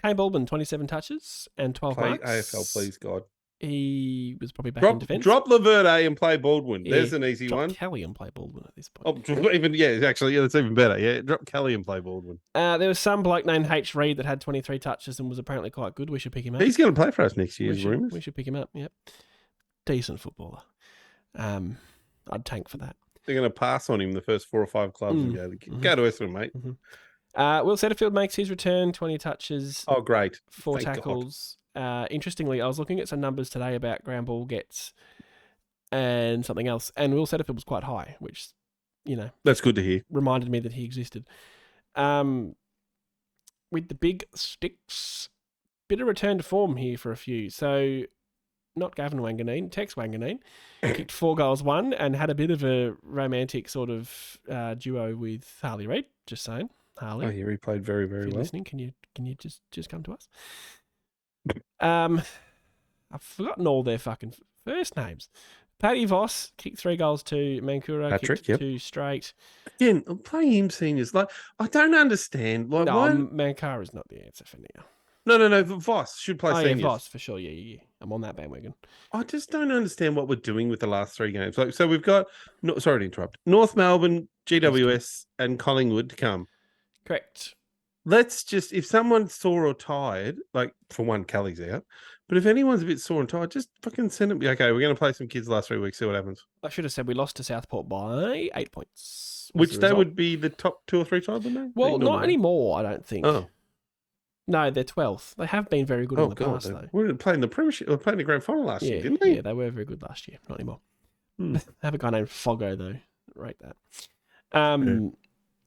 Kane Baldwin, 27 touches and 12 Play marks. AFL, please, God. He was probably back in defence. Drop Laverde and play Baldwin. There's an easy one. Drop Kelly and play Baldwin at this point. Oh, that's even better. Yeah, drop Kelly and play Baldwin. There was some bloke named H. Reid that had 23 touches and was apparently quite good. We should pick him up. He's going to play for us next year, rumours. We should pick him up, yep. Decent footballer. I'd tank for that. They're going to pass on him the first 4 or 5 clubs and go to Essendon, mate. Will Setterfield makes his return, 20 touches. Oh, great. 4 tackles. Interestingly, I was looking at some numbers today about ground ball gets and something else, and Will Setterfield was quite high, which, that's good to hear. Reminded me that he existed. With the big sticks, bit of return to form here for a few. So, not Gavin Wanganeen, Tex Wanganeen, kicked 4 goals, 1, and had a bit of a romantic sort of duo with Harley Reid. Just saying, Harley. Oh yeah, he played very, very well. Listening, can you just come to us? I've forgotten all their fucking first names. Paddy Voss kicked 3 goals, 2. Mankura kicked 2 straight. Again, playing him seniors, I don't understand. No, Mankara is not the answer for now. No. Voss should play seniors. Yeah, Voss for sure. Yeah. I'm on that bandwagon. I just don't understand what we're doing with the last 3 games. So we've got, sorry to interrupt, North Melbourne, GWS, and Collingwood to come. Correct. Let's just, if someone's sore or tired, for one, Kelly's out, but if anyone's a bit sore and tired, just fucking send them. Okay, we're going to play some kids the last 3 weeks, see what happens. I should have said we lost to Southport by 8 points. Which they would be the top 2 or 3 times, wouldn't they? Well, not anymore, I don't think. Oh. No, they're 12th. They have been very good in the past, though. We were playing the Premiership, or playing the grand final last year, didn't they? Yeah, they were very good last year. Not anymore. They have a guy named Foggo, though. Rate that.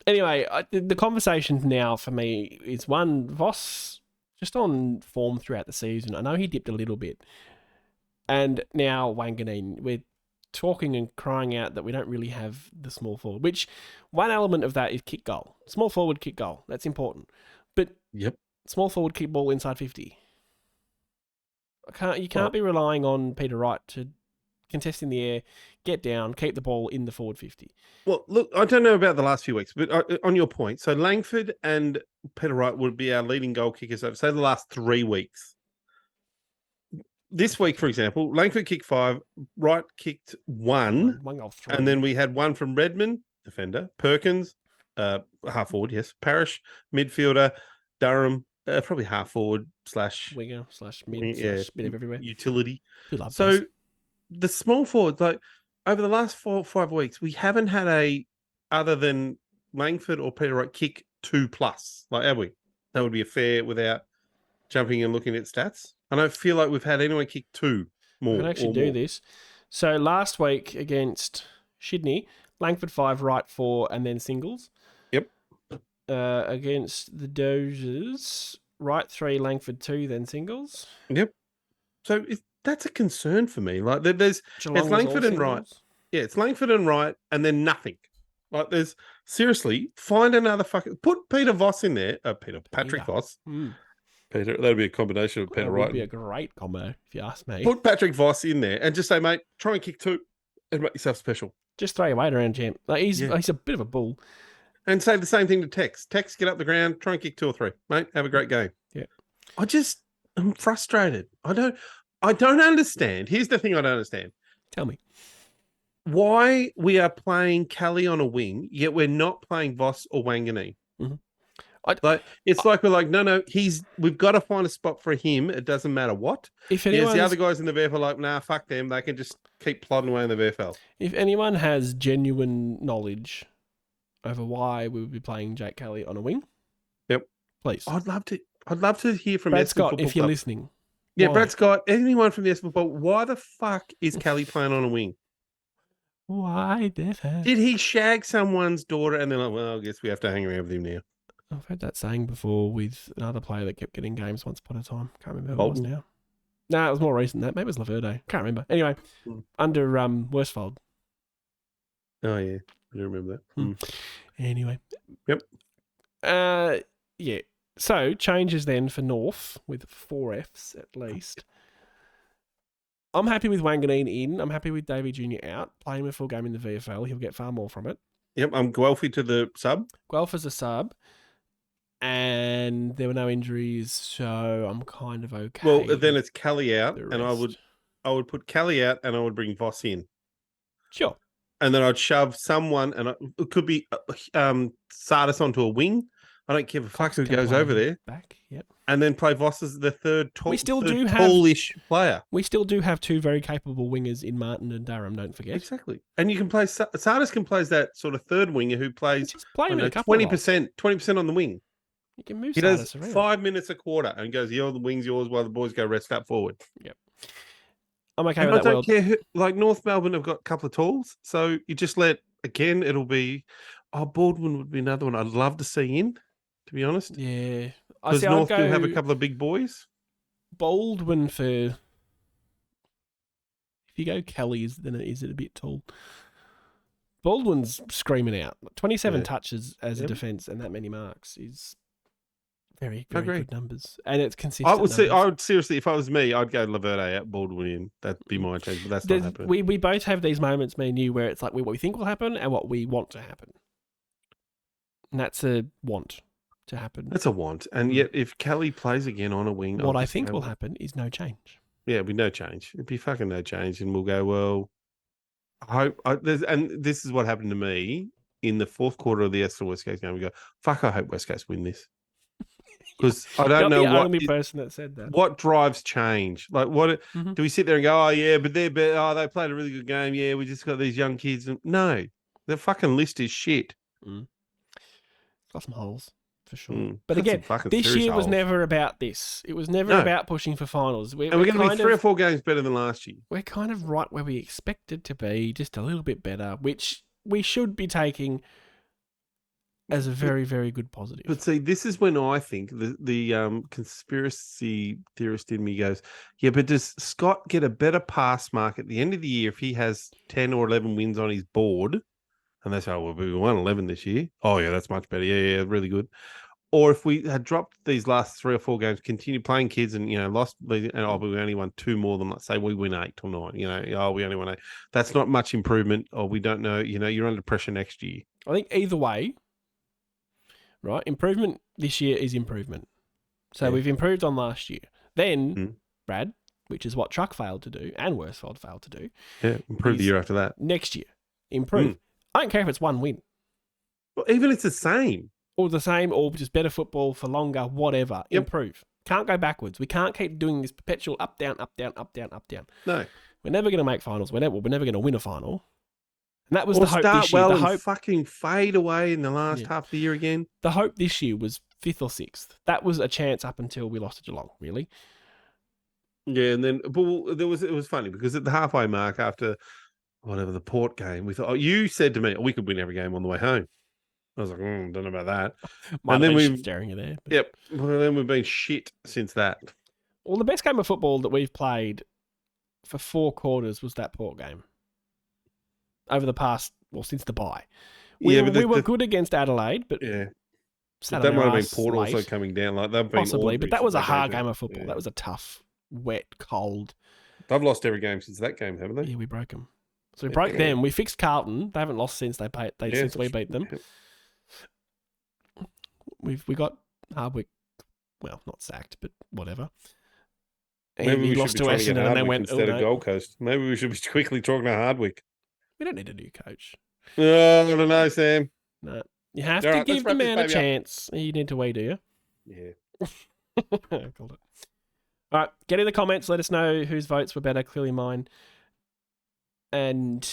Anyway, the conversation now for me is one, Voss just on form throughout the season. I know he dipped a little bit. And now Wanganeen, we're talking and crying out that we don't really have the small forward, which one element of that is kick goal. Small forward, kick goal. That's important. But small forward, kick ball inside 50. You can't be relying on Peter Wright to contest in the air, get down, keep the ball in the forward 50. Well, look, I don't know about the last few weeks, but on your point, so Langford and Peter Wright would be our leading goal kickers over, say, the last 3 weeks. This week, for example, Langford kicked 5, Wright kicked 1, and then we had 1 from Redmond, defender, Perkins, half forward, yes, Parrish, midfielder, Durham, probably half forward / winger / mid / bit of everywhere. Utility. So the small forwards, over the last 4 or 5 weeks, we haven't had other than Langford or Peter Wright kick 2+. Have we? That would be a fair without jumping and looking at stats. I don't feel like we've had anyone kick 2 more. We can actually do this. So last week against Sydney, Langford 5, Wright 4, and then singles. Yep. Against the Dozers, Wright 3, Langford 2, then singles. Yep. So that's a concern for me. It's Langford and Wright. Yeah, it's Langford and Wright, and then nothing. There's seriously find another put Peter Voss in there. Patrick Voss. Peter, that'd be a combination of Peter Wright. That would be a great combo, if you ask me. Put Patrick Voss in there and just say, mate, try and kick 2 and make yourself special. Just throw your weight around, champ. He's a bit of a bull. And say the same thing to Tex. Tex, get up the ground, try and kick 2 or 3, mate. Have a great game. Yeah. I'm frustrated. I don't understand. Here's the thing I don't understand. Tell me. Why we are playing Kelly on a wing, yet we're not playing Voss or Wanganeen. It's we're like, no, we've got to find a spot for him. It doesn't matter what. The other guys in the VFL are like, nah, fuck them. They can just keep plodding away in the VFL. If anyone has genuine knowledge over why we would be playing Jake Kelly on a wing, please. I'd love to hear from Brad Scott if you're listening. Yeah, why? Brad Scott, anyone from the Essendon Football, why the fuck is Kelly playing on a wing? Why, Devon? Did he shag someone's daughter and they're like, well, I guess we have to hang around with him now? I've heard that saying before with another player that kept getting games once upon a time. Can't remember who it was now. No, it was more recent than that. Maybe it was Laverde. Can't remember. Anyway, Mm. under Worsfold. Oh yeah, I do remember that. Mm. Anyway. Yep. Yeah. So changes then for North with 4 Fs at least. I'm happy with Wanganeen in. I'm happy with Davey Jr. out. Play him a full game in the VFL. He'll get far more from it. Yep, I'm Guelphy to the sub. Guelph as a sub. And there were no injuries, so I'm kind of okay. Well, then it's Kelly out, the and I would put Kelly out, and I would bring Voss in. Sure. And then I'd shove someone, and it could be Sardis onto a wing. I don't give a fuck who goes over there. Back, yep. And then play Voss as the third tallish player. We still do have 2 very capable wingers in Martin and Durham, don't forget. Exactly. And you can play Sardis can play that sort of third winger who plays just play him in a couple 20% on the wing. You can move He Sardis does around. 5 minutes a quarter and goes, yeah, the wing's yours while the boys go rest up forward. Yep. I'm okay and with that. I don't care who, like North Melbourne have got a couple of tools. So you just again, it'll be, Baldwin would be another one I'd love to see in, to be honest. Yeah. Because North do have a couple of big boys. Baldwin for, if you go Kelly's, then is it a bit tall? Baldwin's screaming out. 27 touches as a defence and that many marks is very, very good numbers. And it's consistent. I would seriously, if I was me, I'd go Laverde out, Baldwin in. That'd be my change, but that's not happening. We both have these moments, me and you, where it's like what we think will happen and what we want to happen. And that's a want to happen. That's a want. And yet, if Kelly plays again on a wing... What I think will happen is no change. Yeah, it'd be no change. It'd be fucking no change. And we'll go, well... and this is what happened to me in the fourth quarter of the Essendon West Coast game. We go, fuck, I hope West Coast win this. Because I don't know the only person that said that. What drives change? Like, what do we sit there and go, oh, yeah, but they played a really good game. Yeah, we just got these young kids. No, the fucking list is shit. Got some holes, for sure. But again, this year was never about this. It was never about pushing for finals. We're going to be 3 or 4 games better than last year. We're kind of right where we expected to be, just a little bit better, which we should be taking as a very, very good positive. But see, this is when I think the conspiracy theorist in me goes, yeah, but does Scott get a better pass mark at the end of the year if he has 10 or 11 wins on his board? And they say, oh, well, we won 11 this year. Oh, yeah, that's much better. Yeah, really good. Or if we had dropped these last 3 or 4 games, continued playing kids and, lost, and we only won 2 more than, let's say, we win 8 or 9, we only won 8. That's not much improvement, or we don't know, you're under pressure next year. I think either way, right, improvement this year is improvement. So we've improved on last year. Then, Brad, which is what Truck failed to do and Worsfold failed to do. Yeah, improve the year after that. Next year, improve. I don't care if it's 1 win. Well, even if it's the same. Or the same, or just better football for longer, whatever. Yep. Improve. Can't go backwards. We can't keep doing this perpetual up, down, up, down, up, down, up, down. No. We're never going to make finals. We're never going to win a final. And that was the hope start this year. Well the hope and fucking fade away in the last half of the year again. The hope this year was 5th or 6th. That was a chance up until we lost to Geelong, really. Yeah, and then it was funny because at the halfway mark after whatever the Port game, we thought, you said to me, we could win every game on the way home. I was like, don't know about that. And then we've staring you there. But... Yep. Well, then we've been shit since that. Well, the best game of football that we've played for 4 quarters was that Port game. Over the past, since the bye. We were good against Adelaide, but that might have been Port late. Also coming down. Like they've been possibly, but that was a hard game of football. Yeah. That was a tough, wet, cold. They've lost every game since that game, haven't they? Yeah, we broke them. So we broke them. We fixed Carlton. They haven't lost since since we beat them. Yeah. We got Hardwick, well, not sacked, but whatever. Maybe we lost to Essendon and they went instead of Gold Coast. Maybe we should be quickly talking to Hardwick. We don't need a new coach. Oh, I don't know, Sam. No, you have to give the man a chance. You need to wait, do you? Yeah. Called it. All right, get in the comments. Let us know whose votes were better. Clearly mine. And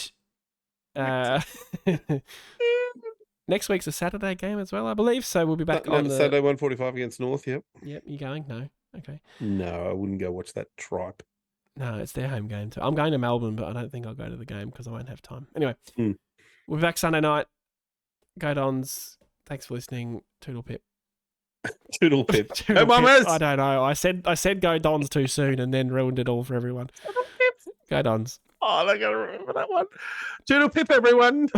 next week's a Saturday game as well, I believe. So we'll be back on Saturday 1:45 against North. Yep. Yep. You going? No. Okay. No, I wouldn't go watch that tripe. No, it's their home game too. I'm going to Melbourne, but I don't think I'll go to the game because I won't have time. Anyway, we'll be back Sunday night. Go Dons. Thanks for listening. Toodle-pip. Toodle-pip. Hey, Toodle-pip. Bombers! I don't know. I said go Dons too soon and then ruined it all for everyone. Go Dons. Oh, I gotta remember that one. Toodle-pip, everyone.